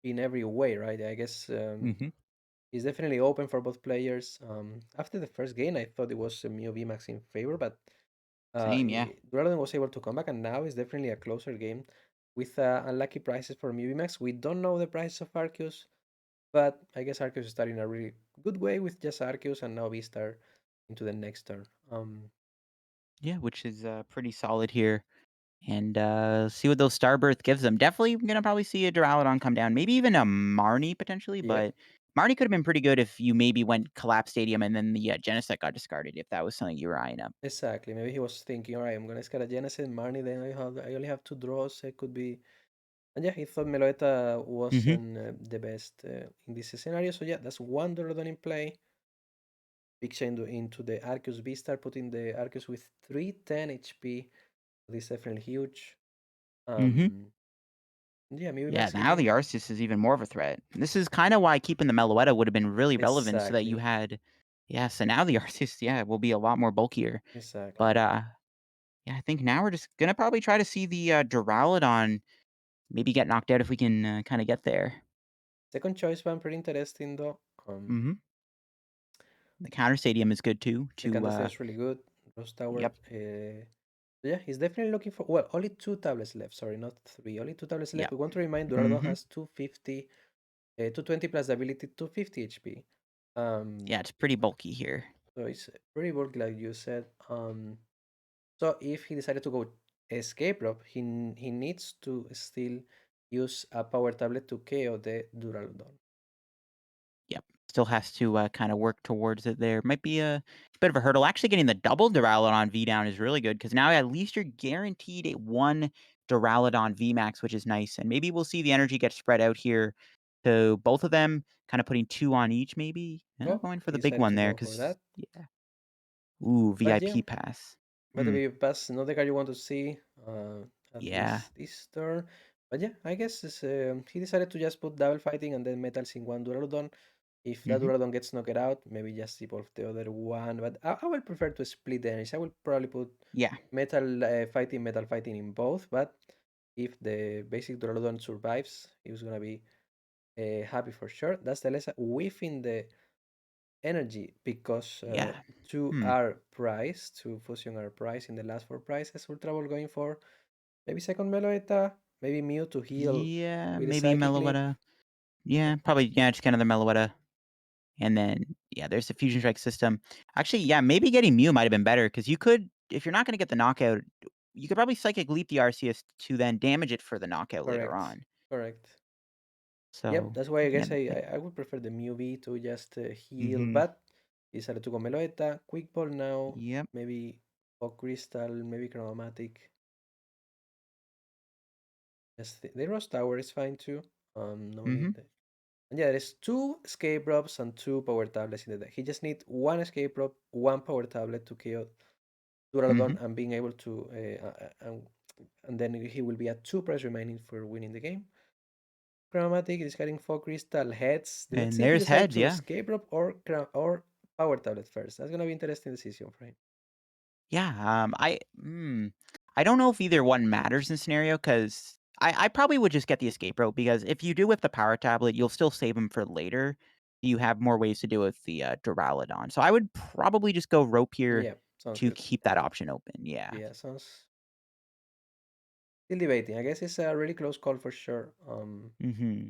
in every way, right? I guess Mhm. it's definitely open for both players. After the first game, I thought it was a Mio VMAX in favor, but Same, yeah. Duradon was able to come back, and now it's definitely a closer game with unlucky prices for Mubimax. We don't know the price of Arceus, but I guess Arceus is starting a really good way with just Arceus and now V-Star into the next turn. Yeah, which is, pretty solid here. And, see what those Starbirth gives them. Definitely gonna probably see a Duraludon come down, maybe even a Marnie potentially, Yep, but Marnie could have been pretty good if you maybe went Collapse Stadium and then the, Genesect got discarded, if that was something you were eyeing up. exactly. Maybe he was thinking, all right, I'm gonna discard a Genesis, Marnie, then I only have two draws. It could be, and yeah, he thought Meloetta Mhm. wasn't the best in this scenario. So yeah, that's one Duradon in play. Big chain into the Arceus V-Star, putting the Arceus with 310 HP. This is definitely huge. Mhm. Um, yeah, maybe Yeah, Max now the even Arceus is even more of a threat. This is kinda why keeping the Meloetta would have been really relevant so that you exactly, had yeah, so now the Arceus, yeah, will be a lot more bulkier. exactly. But, yeah, I think now we're just gonna probably try to see the, Duraludon maybe get knocked out if we can, kinda get there. Second choice one pretty interesting though. Mhm. The counter stadium is good too The to, Candace is really good. Rose Tower. yep, Yeah, he's definitely looking for. Well, only two tablets left. Sorry, not three. Only two tablets left. yep. We want to remind Duraludon Mhm. has 250, 220 plus the ability 250 HP. Um, Yeah, it's pretty bulky here. so it's pretty bulky, like you said. So if he decided to go escape rope, he needs to still use a power tablet to KO the Duraludon. Yep. Still has to kind of work towards it there. Might be a bit of a hurdle. Actually, getting the double Duraludon V down is really good because now at least you're guaranteed a one Duraludon V max, which is nice. And maybe we'll see the energy get spread out here to both of them, kind of putting two on each, maybe. Yeah, Oh, going for he the big decided one to there go for because, that. yeah. Ooh, But yeah, VIP pass. but Hmm. the pass not the card you want to see, at Yeah. least this turn. But yeah, I guess he decided to just put double fighting and then metals in one Duraludon. If that Hmm. Duraludon gets knocked out, maybe just evolve the other one. But I will prefer to split the energy. I will probably put Yeah. metal fighting in both. But if the basic Duraludon survives, he was gonna be happy for sure. That's the lesson within the energy because Yeah. two Hmm. are price, two fusion are price in the last four prices. Ultra Ball going for maybe second Meloetta, maybe Mew to heal Yeah. with a Maybe Psychic Leap. Meloetta. Yeah. Probably, yeah, just kind of the Meloetta. And then, yeah, there's the Fusion Strike system. Actually, yeah, maybe getting Mew might have been better because you could, if you're not going to get the knockout, you could probably Psychic Leap the Arceus to then damage it for the knockout later Correct, on. correct. Yep, So that's why I looking guess at I it there. I, I would prefer the Mew V to just heal, Mm-hmm. but decided to go Meloetta, Quick Ball now, Yep. maybe Fog Crystal, maybe Chromatic. Yes, the Rose Tower is fine too. No Mm-hmm. need. And yeah, there's two escape ropes and two power tablets in the deck. He just needs one escape rope, one power tablet to KO Mm-hmm. Duraludon and being able to, and then he will be at two price remaining for winning the game. Chromatic is getting four crystal heads. Let's And see if he there's decides heads, to yeah. escape rope or power tablet first. That's gonna be interesting decision for him. Yeah, I don't know if either one matters in this scenario because I probably would just get the escape rope because if you do with the power tablet, you'll still save them for later. You have more ways to do with the Duraludon. So I would probably just go rope here Yeah, sounds to good. keep that option open. Yeah. Yeah, sounds still debating. I guess it's a really close call for sure. Mm-hmm.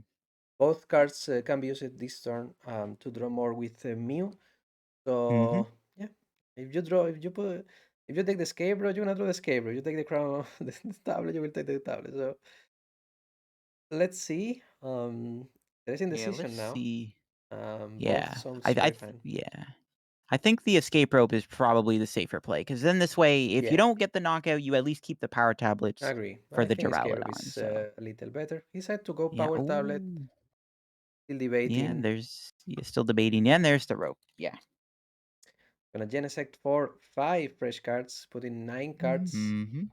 Both cards can be used this turn to draw more with Mew. Mm-hmm. So yeah, if you take the escape rope, you're gonna draw the escape rope. You take the crown, the tablet, you will take the tablet. So let's see. There's Yeah, let's indecision now. see. Both Yeah. sounds very fine. Yeah. I think the escape rope is probably the safer play because then this way, if you Yeah, don't get the knockout, you at least keep the power I tablets agree. for I the think escape rope Duraludon. is So a little better. He said to go yeah. power tablet. Oh. Still Yeah, debating. there's still debating. Yeah, and there's the rope. Yeah. Gonna Genesect for five fresh cards, putting nine cards Mhm.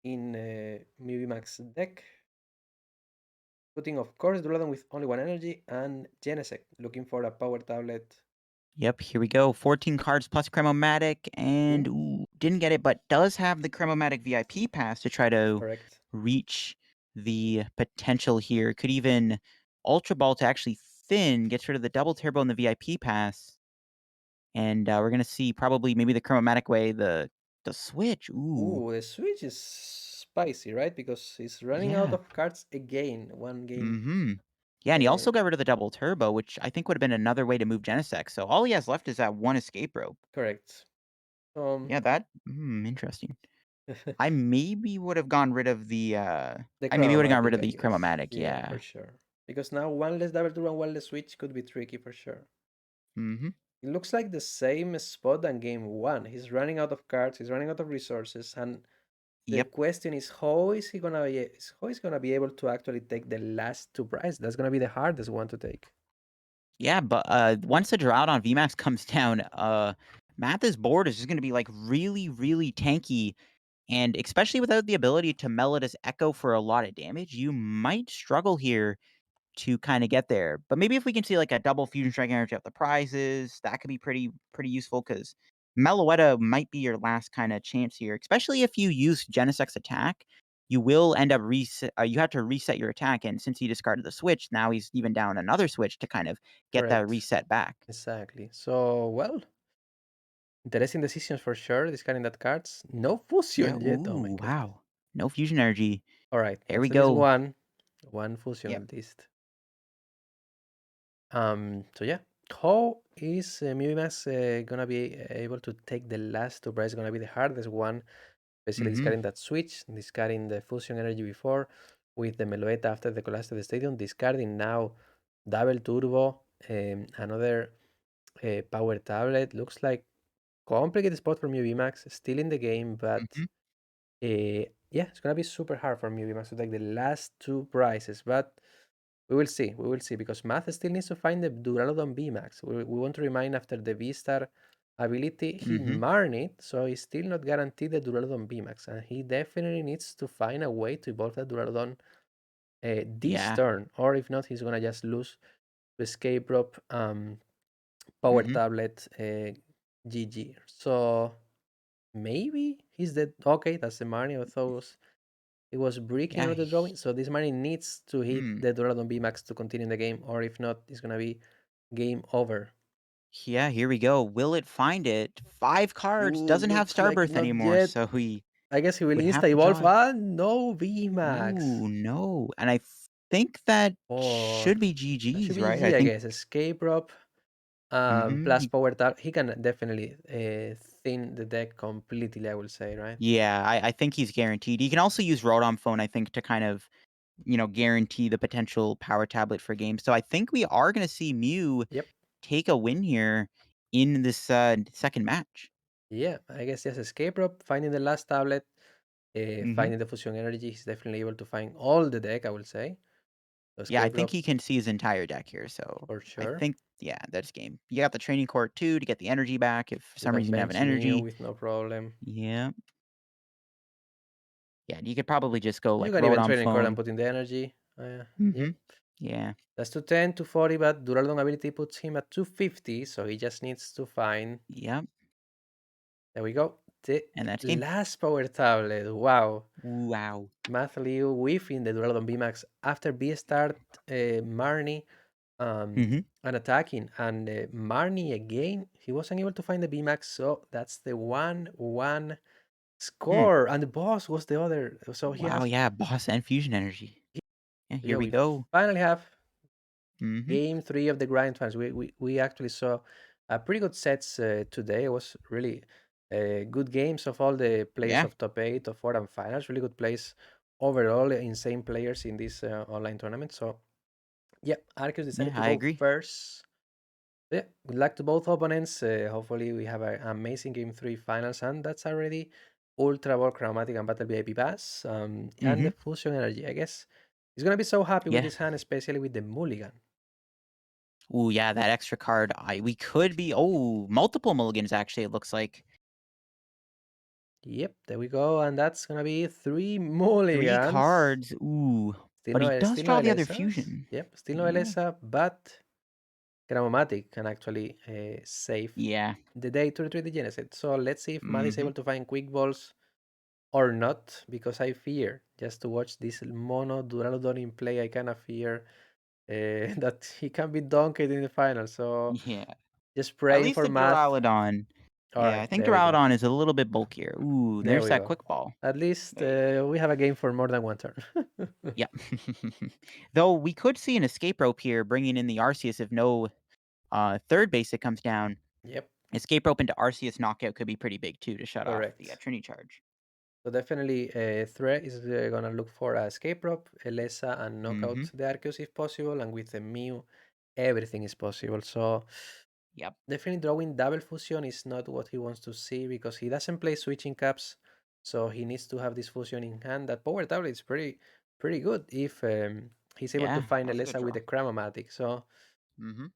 in Maybe Max deck. Putting, of course, Duraludon with only one energy and Genesect looking for a power tablet. Yep, here we go. 14 cards plus Chromomatic, and Ooh, ooh, didn't get it, but does have the Chromomatic VIP pass to try to correct. reach the potential here. Could even Ultra Ball to actually thin, gets rid of the double turbo and the VIP pass. And we're gonna see probably maybe the Chromomatic way, the switch. Ooh. Ooh, the switch is spicy, right? Because he's running out Yeah. of cards again. One game. Mhm. Yeah, and he also Uh, got rid of the double turbo, which I think would have been another way to move Genesect. So all he has left is that one escape rope. correct. Um, Yeah, that interesting. I maybe would have gone rid of the the I maybe would have gone rid chromatic, of I the guess. Chromomatic, Yeah, for yeah. sure. Because now one less double turn and one less switch could be tricky for sure. Mhm. It looks like the same spot than game one. He's running out of cards, he's running out of resources, and the Yep. question is how is gonna be able to actually take the last two prizes? That's gonna be the hardest one to take. Yeah, but once the drought on VMAX comes down, Math's board is just gonna be like really, really tanky. And especially without the ability to Melodus Echo for a lot of damage, you might struggle here to kinda get there. But maybe if we can see, like, a double Fusion Strike Energy up the prizes, that could be pretty useful because Meloetta might be your last kinda chance here, especially if you use Genesect's attack, you will end up you have to reset your attack, and since he discarded the switch, now he's even down another switch to kind of get that Correct. reset back. Exactly. So well, interesting decisions for sure, discarding that cards. No Yeah, fusion yet. Oh my ooh, goodness. wow. No Fusion Energy. Alright, There we that's at least go. one. One fusion Yep. at least. So yeah. How is Max gonna be able to take the last two prizes? Gonna be the hardest one, especially Mhm. discarding that switch, discarding the fusion energy before, with the Meloetta after the collapse of the stadium, discarding now double turbo, another power tablet. Looks like complicated spot for Max, still in the game, but Mhm. yeah, it's gonna be super hard for Max to take the last two prizes, but we will see. We will see because Math still needs to find the Duraludon VMAX. We want to remind after the V-Star ability, he Mhm. marned it, so he's still not guaranteed the Duraludon VMAX. And he definitely needs to find a way to evolve that Duraludon this Yeah. turn. Or if not, he's going to just lose to Escape Rope, Power Mhm. Tablet, GG. So maybe he's dead. Okay, that's the Marnie. I thought it was breaking Yeah. out of the drawing. So this Marnie needs to hit Hmm. the Duraludon VMAX to continue the game. Or if not, it's going to be game over. Yeah, here we go. Will it find it? 5 cards, Ooh, doesn't have looks like Starbirth not anymore, yet. so we I guess he will would insta have to evolve. draw it. Ah, no VMAX. Ooh, no, and I think that Oh, should be that should GG's, be right? I GG, I think guess. Escape rope, mhm, plus power tap. He can definitely thin the deck completely, I will say, right? yeah, I think he's guaranteed. He can also use Rotom Phone, I think, to kind of, guarantee the potential power tablet for games. So I think we are gonna see Mew Yep. take a win here in this, second match. Yeah, I guess yes. Escape rope, finding the last tablet, Mhm. finding the fusion energy. He's definitely able to find all the deck, I will say. So Yeah, I escape think rope he can see his entire deck here, so for I sure. think yeah, that's game. You got the training court too to get the energy back if for You some can reason you have an bench Mew energy. with no problem. Yeah. Yeah, you could probably just go You like can even Rotom train in court and Phone. put in the energy. Yep. Mhm. Yeah. That's 210, 240, but Duraludon ability puts him at 250, so he just needs to find. Yep. There we go. The And that's game. last power tablet. Wow. Wow. Math Liu whiffing the Duraludon VMAX after B start Marnie Mhm. and attacking. And Marnie again, he wasn't able to find the VMAX, so that's the 1-1 Hmm. score. And the boss was the other. So he Wow, has. yeah, boss and fusion energy. Yeah, Yeah, here we we go. finally have Mhm. game three of the grind fans. We actually saw pretty good sets today. It was really good games of all the players Yeah. of top eight, of four and finals. Really good plays overall. Insane players in this online tournament. So yeah, Arceus Yeah, decided to I go agree. first. Yeah, good luck to both opponents. Hopefully we have an amazing game three finals, and that's already Ultra Ball, Chromatic, and Battle VIP Pass. And the Mhm. Fusion Energy. I guess he's gonna be so happy with Yeah. his hand, especially with the Mulligan. Ooh, yeah, that extra card. I we could be multiple mulligans actually it looks like. Yep, there we go, and that's gonna be three 3 mulligans. cards. Ooh. Still But he no, does still no draw the other Elesas. fusion. Yep, still no Yeah. Elesa, but Cramomatic can actually save Yeah. the day to retreat the Genesis. So let's see if Matt is Mhm. able to find quick balls or not, because I fear just to watch this mono Duraludon in play. I kind of fear that he can be donked in the final. So Yeah. just At praying least for the Math. Duraludon. All Yeah, I right, think there we go. Duraludon is a little bit bulkier. Ooh, There there's we that go. quick ball. At least There you go. we have a game for more than one turn. Yep. Though we could see an escape rope here bringing in the Arceus if no third basic comes down. Yep, Escape rope into Arceus knockout could be pretty big too to shut off the correct. Trini charge. So definitely, Thrae is gonna look for a escape rope, Elesa, and knock Mm-hmm. out the Arceus if possible. And with the Mew, everything is possible. So Yep. definitely drawing double fusion is not what he wants to see because he doesn't play switching caps. So he needs to have this fusion in hand. That power tablet is pretty good if he's able to Yeah, find that's a good Elesa with draw. the Chromatic. So Mm-hmm.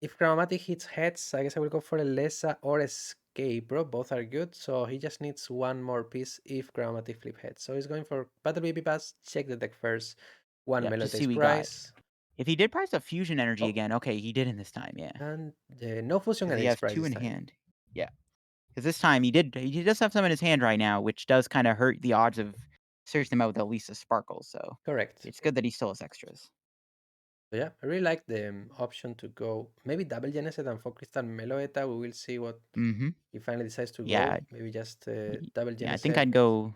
if Chromatic hits heads, I guess I will go for Elesa or Escape Bro. Both are good, so he just needs one more piece if Chromatic flip heads. So he's going for Battle Baby Pass, check the deck first. One Yep, just see Melodies what we got. price. If he did price a fusion energy Oh, again, okay, he did in this time, yeah. and no Fusion Because he Energies has price 2 this in time. hand. Yeah. Because this time he does have some in his hand right now, which does kind of hurt the odds of searching them out with at least a sparkle. So Correct. it's good that he still has extras. So yeah, I really like the option to go maybe double Genesis and for Crystal Meloetta. We will see what Mm-hmm. he finally decides to Yeah. go. Maybe just double Yeah, I think Geneset I'd go.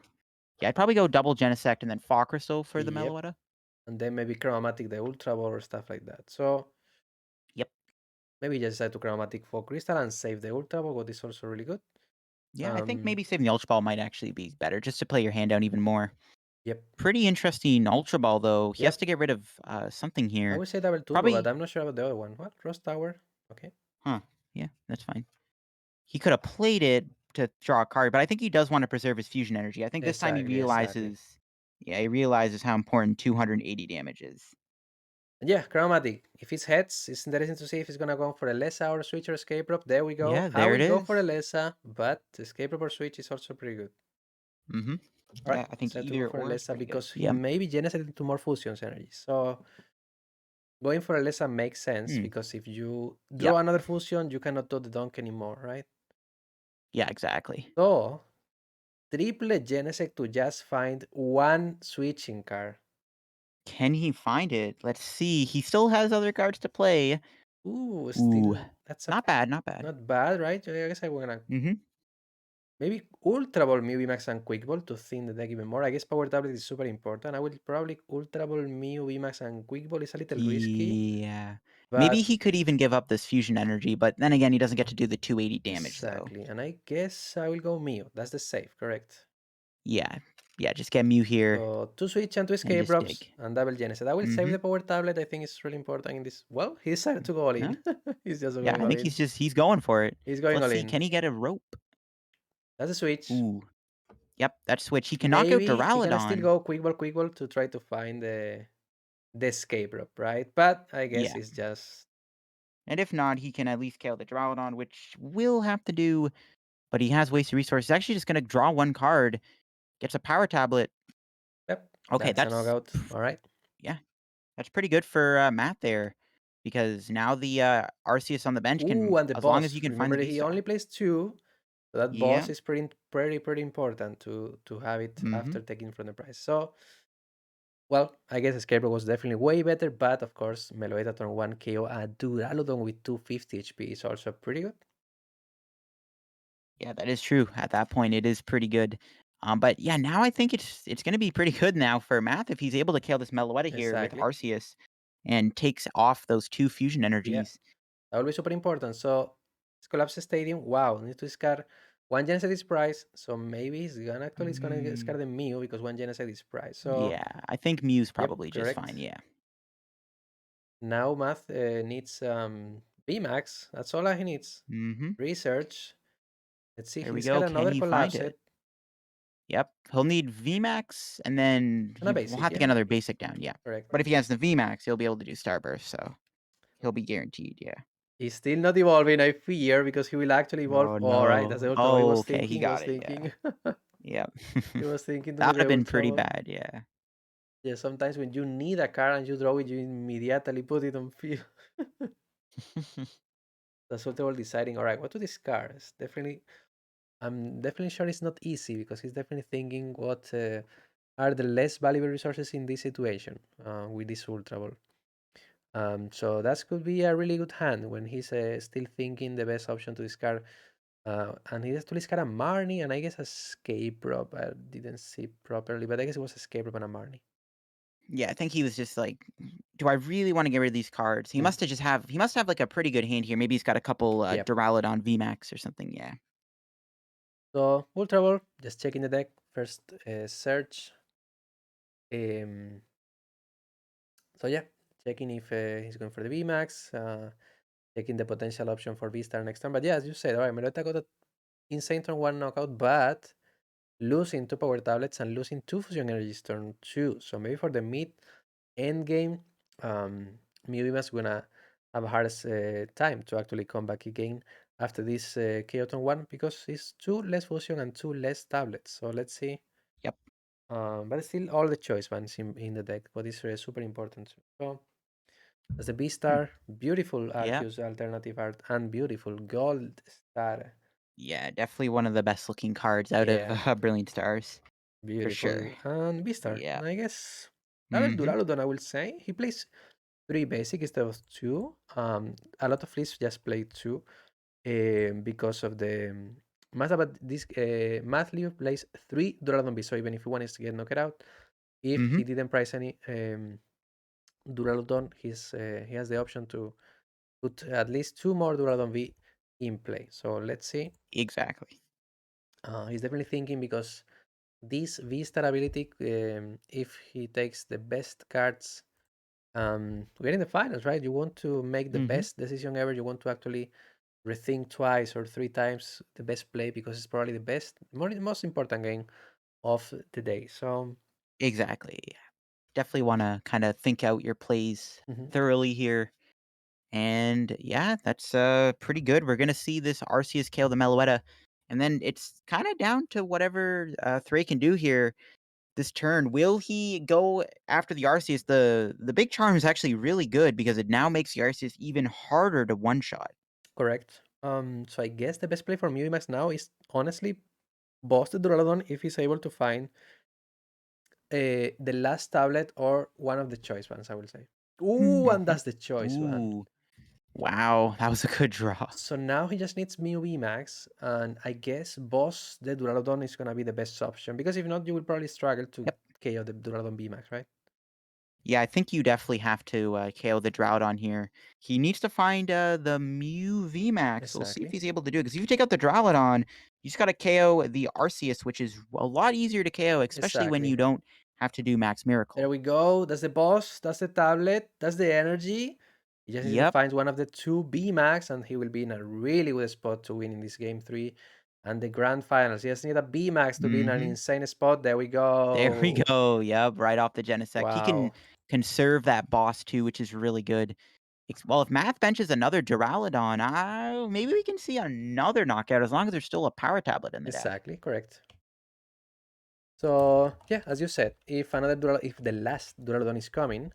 Yeah, I'd probably go double Genesect and then Fog Crystal for the yep. Meloetta. And then maybe Chromatic the Ultra Ball or stuff like that. So Yep. Maybe just decide to Chromatic for Crystal and save the Ultra Ball, what is also really good. Yeah, I think Um, maybe saving the Ultra Ball might actually be better, just to play your hand down even more. yep, Pretty interesting Ultra Ball, though. He has yep. to get rid of, something I here. would say double turbo, but Probably I'm not sure about the other one. What? Cross Tower? Okay. huh, yeah, that's fine. He could have played it to draw a card, but I think he does wanna preserve his fusion energy. I think this time he Exactly, exactly. realizes yeah, he realizes how important 280 damage is. And yeah, Chromatic. If it's heads, it's interesting to see if it's gonna go for a Lesa or Switch or Escape Rope. There we go. Yeah, I there it will go is. for a Lesa, but Escape Rope or Switch is also pretty good. Mhm. Alright, Yeah, I think decide to go either for a or is Lesa pretty good. because he Yep. may be generated into more fusions energy. So going for a Lesa makes sense Mm. because if you draw Yep. another fusion, you cannot do the dunk anymore, right? Yeah, exactly. So triple Genesect to just find one switching card. Can he find it? Let's see. He still has other cards to play. Ooh, Ooh. still that's a Not bad, not bad. not bad, right? I guess I'm gonna Mhm. maybe Ultra Ball Mew VMAX and Quick Ball to thin the deck even more. I guess Power Tablet is super important. I will probably Ultra Ball Mew VMAX and Quick Ball is a little risky, Yeah. Maybe but he could even give up this fusion energy, but then again, he doesn't get to do the 280 damage, though. exactly. And I guess I will go Mew. That's the safe, correct? Yeah. Yeah, just get Mew here So two switch and two and escape just drops dig. and double genesis. I will save the Mhm. power tablet. I think it's really important in this. Well, he decided to go all Yeah. in. He's just Yeah, going I all think in. he's going for it. He's So going let's all see, in. can he get a rope? That's a switch. Ooh. Yep, that switch. He can knock out Maybe he can still Duraludon. go quick ball to try to find the escape rope, right? But I guess Yeah. it's just And if not, he can at least kill the Duraludon, which will have to do, but he has wasted resources. He's actually just gonna draw one card, gets a power tablet. yep. Okay, That's a that's knockout. All right. yeah, that's pretty good for, Matt there, because now the, Arceus on the bench Ooh, can and the as long as boss. you can find Remember the that he only V-Star. plays two. So that boss Yeah, is pretty important to have it mhm. after taking from the prize. So well, I guess Escape Rope was definitely way better, but of course, Meloetta turn 1 KO and Duraludon with 250 HP is also pretty good. Yeah, that is true. At that point, it is pretty good. But yeah, now I think it's gonna be pretty good now for Math if he's able to kill this Meloetta here with Exactly. Arceus and takes off those 2 fusion Yeah, energies. that will be super important. So let's collapse the stadium. Wow, need to discard one Genesect is price. So maybe he's gonna Mm, discard the Mew because one Genesect is price. So yeah, I think Mew's yep, probably just fine, correct. yeah. Now Math needs VMAX. That's all he needs. Mhm. Research. Let's see, There he we go. discard Can another he find collapse it? it Yep. He'll need VMAX, and then and a he will basic, have to yeah, get another basic down, yeah. correct. But if he has the VMAX, he'll be able to do Starburst, so he'll be guaranteed, yeah. He's still not evolving, I fear, because he will actually evolve. Oh, All right, that's the no. ultra. He Oh, was okay, he thinking, he was got it, yeah. thinking, Yep. he was thinking to That do would have the been ultra pretty ball. bad, yeah. Yeah, sometimes when you need a card and you draw it, you immediately put it on field. That's ultra ball deciding. All right, what to discard? It's definitely, I'm definitely sure it's not easy because he's definitely thinking what are the less valuable resources in this situation with this ultra ball. So that could be a really good hand when he's still thinking the best option to discard. And he has to discard a Marnie and I guess a escape rope. I didn't see properly, but I guess it was escape rope and a Marnie. Yeah, I think he was just like, "Do I really wanna get rid of these cards?" Hmm. He must have, like, a pretty good hand here. Maybe he's got a couple, Yep. Duraludon VMAX or something, yeah. So Ultra Ball, just checking the deck. First search. Um, so yeah, checking if he's going for the VMAX. Checking the potential option for V-Star next turn. But yeah, as you said, all right, Melota got an insane turn 1 knockout, but losing 2 power tablets and losing 2 fusion energies turn 2. So maybe for the mid end game, Miubima's gonna have a hardest time to actually come back again after this KO turn 1 because it's 2 less fusion and 2 less tablets. So let's see. Yep. But still all the choice bands in the deck, but it's super important. So as a B Hmm. star, beautiful Yep. Arceus alternative art and beautiful gold star. Yeah, definitely one of the best looking cards out of, Yeah, Brilliant Stars, for sure. beautiful. And B-Star, Yeah. I guess. Double Mhm. Duraludon, I will say. He plays 3 basic instead of 2. A lot of lists just play 2 because of the math about this. Math Leo plays 3 Duraludon B, so even if he wants to get knocked out, if Mhm. he didn't price any Duraludon, he has the option put at least two more Duradon V in play. So let's see. Exactly. He's definitely thinking because this V star ability, if he takes the best cards, we're in the finals, right? You want to make the Mhm. best decision ever. You want to actually rethink twice or three times the best play because it's probably the most important game of the day. So, Exactly. Definitely wanna kinda think out your plays mhm, thoroughly here. And yeah, that's pretty good. We're gonna see this Arceus KO the Meloetta, and then it's kind of down to whatever Thrae can do here this turn. Will he go after the Arceus? The big charm is actually really good because it now makes the Arceus even harder to one shot. correct. So I guess the best play for Max now is honestly boss the Duraludon if he's able to find the last tablet or one of the choice ones, I will say. Ooh, and Mhm. that's the choice one. Ooh, wow, that was a good draw. So now he just needs Mew Max, and I guess boss the Duraludon is gonna be the best option because if not, you will probably struggle to Yep. KO the Duraludon Max, right? Yeah, I think you definitely have to KO the Drought on here. He needs to find the Mew VMAX. We'll see if Exactly, he's able to do it. Because if you take out the Drowlodon, you just got to KO the Arceus, which is a lot easier to KO, especially when exactly. you don't have to do Max There Miracle. we go. That's the boss. That's the tablet. That's the energy. He just needs to Yep. find one of the two B max, and he will be in a really good spot to win in this game three and the grand finals. He just need a B max to be in an Hmm. insane spot. There we There we go. go. Yep. Right off the Genesect. He can Wow. conserve that boss too, which is really good. Well, if Math benches another Duraludon, maybe we can see another knockout as long as there's still a power tablet in the deck. Exactly correct. So yeah, as you said, if the last Duraludon is coming,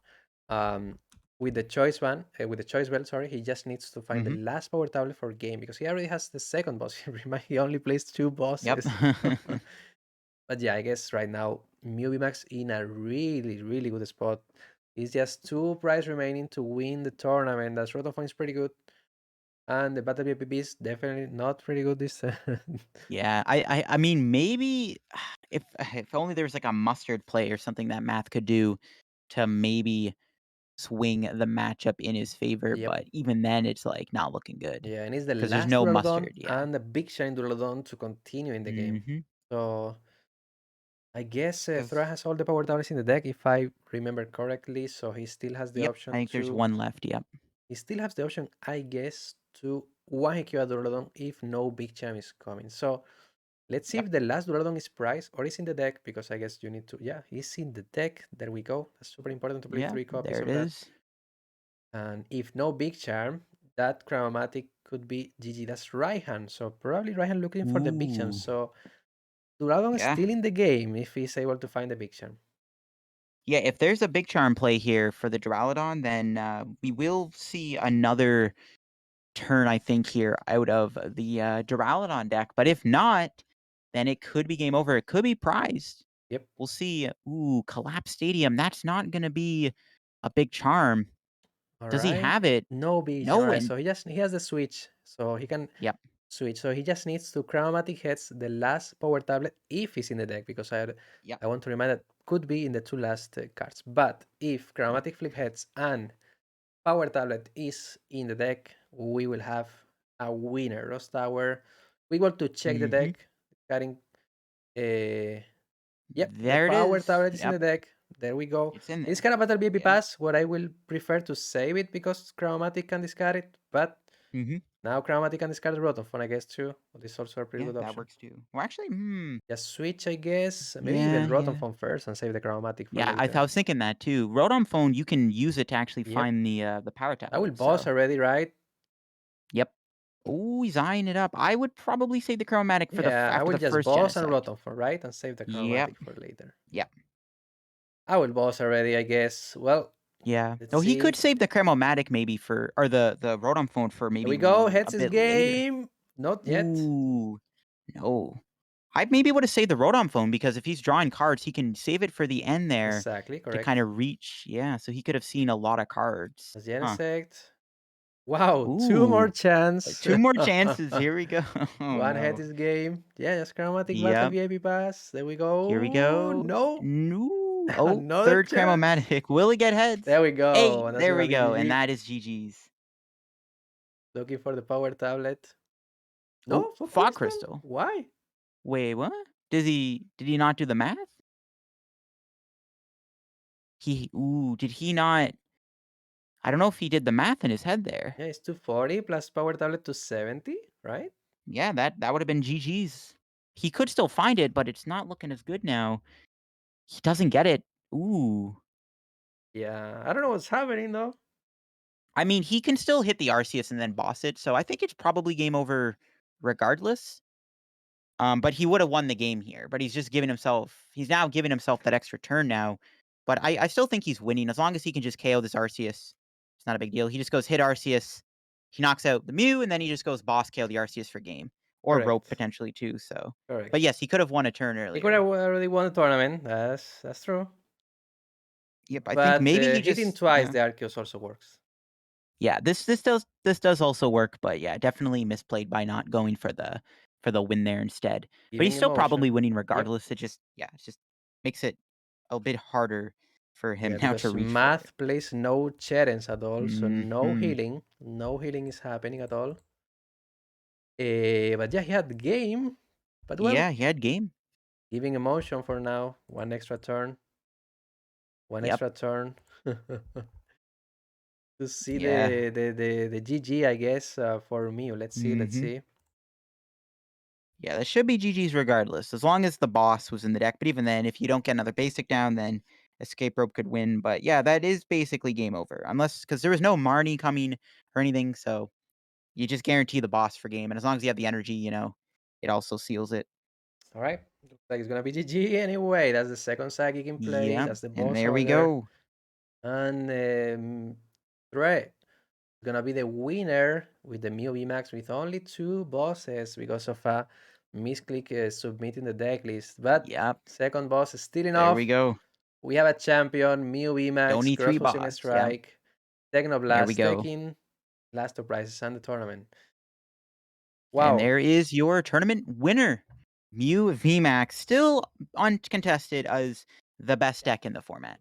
um, with the choice one, with the choice belt, sorry, he just needs to find the Hmm. last power tablet for game because he already has the second boss. He only plays two Yep. bosses. But yeah, I guess right now Max in a really, really good spot. It's just two prize remaining to win the tournament. That's Rotophone is pretty good. And the Battle BPP is definitely not pretty good this time. Yeah, I mean, maybe if only there was, like, a mustard play or something that Math could do to maybe swing the matchup in his favor, Yep. but even then, it's, like, not looking good Yeah, and it's the because there's last no Duraludon mustard, yeah. and the big shine Duraludon to continue in the game. Mhm. So I guess Thrae 'Cause has all the power tablets in the deck if I remember correctly. So he still has the yep, I option think there's to one left, yep. he still has the option, I guess, to one Hikyo Duraludon if no big champ is coming. So let's see Yep, if the last Duradon is priced or is in the deck because I guess you need to. Yeah, he's in the deck. There we go. That's super important to play yeah, three copies there it of that. is. And if no big charm, that Chromatic could be GG. That's right hand. So probably right hand looking for the big charm. Ooh, So Duradon is yeah. still in the game if he's able to find the big charm. Yeah, if there's a big charm play here for the Duraludon, then, we will see another turn, I think, here out of the Duraludon deck. But if not, then it could be game over. It could be prized. Yep. We'll see. Ooh, Collapse Stadium. That's not going to be a big charm. All Does he right. have it? No big charm. All No. right. And So he has the switch. So he can yep, switch. So he just needs to Chromatic Heads the last power tablet if he's in the deck because yep. I want to remind that could be in the two last cards. But if Chromatic Flip Heads and power tablet is in the deck, we will have a winner. Rose Tower. We want to check the Hmm. deck. Getting yep, the There it power is. tablet is in Yep, the deck. There we go. it's in It's there. kind of battle VIP Yeah. pass, what I will prefer to save it because Chromatic can discard it, but Hmm. now Chromatic can discard the Rotom Phone, I guess too. But it's also a pretty Yeah, good that option. works too. Well, actually, Just switch, I guess. Maybe even yeah, Rotom yeah. Phone first and save the Chromatic for Yeah, I later. was thinking that too. Rotom Phone, you can use it to actually Yep. find the power I will tablet. boss So, already, right? yep. Oh, he's eyeing it up. I would probably say the chromatic for Yeah, I after will the just first boss and Genesect. Rotom Phone, right? And save the Yep. Chromatic for later. Yep. I will boss already, I guess. Well, Yeah. let's Oh, he could see. save the chromatic maybe for or the Rotom phone for Here maybe we go. a Heads is bit later. game. Not yet. Ooh. No. I maybe would have saved the Rotom phone because if he's drawing cards, he can save it for the end there Exactly, to kind correct. of reach. Yeah, so he could have seen a lot of cards. As Huh. Genesect. Wow, two more Ooh. chance. Two more chances. Here we go. Oh One head no. is game. Yeah, just Chromatic Battle Yep. VIP Pass. There we Here we go. go. No. No. Oh, Another third chance. chromatic. Will he get heads? There we go. Hey, And that's there gonna we be go. And GG. that is GG's. Looking for the power tablet. Oh, No, for Fog Crystal? Crystal. Why? Wait, what? Did he not do the math? Did he not I don't know if he did the math in his head there. Yeah, it's 240 plus power tablet 270, right? Yeah, that would have been GG's. He could still find it, but it's not looking as good now. He doesn't get it. Ooh. Yeah, I don't know what's happening though. I mean, he can still hit the Arceus and then boss it, so I think it's probably game over regardless. But he would have won the game here, but he's now giving himself that extra turn now. But I still think he's winning as long as he can just KO this Arceus. It's not a big deal. He just goes hit Arceus, he knocks out the Mew, and then he just goes boss KO the Arceus for game. Or rope Correct. potentially too, so. But Correct. yes, he could have won a turn He could have earlier. already won the tournament. That's true. Yep, I think But maybe he hitting just twice yeah. the Arceus also works. Yeah, this does also work, but yeah, definitely misplayed by not going for the win there instead. But he's Giving still probably emotion. winning Yep. regardless. It just makes it a bit harder for him Yeah, now to because reach for it. math plays no challenge at all, so no Mhm. healing. No healing is happening at all. But yeah, he had the game. But well, Yeah, he had game. giving emotion for now. One extra turn. One Yep. extra turn. To see Yeah. the GG, I guess, for me. Let's see. Let's Mhm. see. Yeah, that should be GG's regardless, as long as the boss was in the deck. But even then, if you don't get another basic down, then Escape Rope could win. But yeah, that is basically game over. Unless because there was no Marnie coming or anything, so you just guarantee the boss for game, and as long as you have the energy, it also seals it. All right. Looks like it's gonna be GG anyway. That's the second psychic in play. Yeah, That's the and boss there over we there. go. And Thrae gonna be the winner with the Mew VMAX with only two bosses because of a misclick submitting the deck list. But Yep, second boss is still there we enough. go. We have a champion, Mew Don't VMAX, need Cross 3 Fusion bots. Yeah, Strike, there we Technoblast, go. taking last two prizes and the tournament. And Wow. there is your tournament winner. Mew VMAX, still uncontested as the best deck in the format.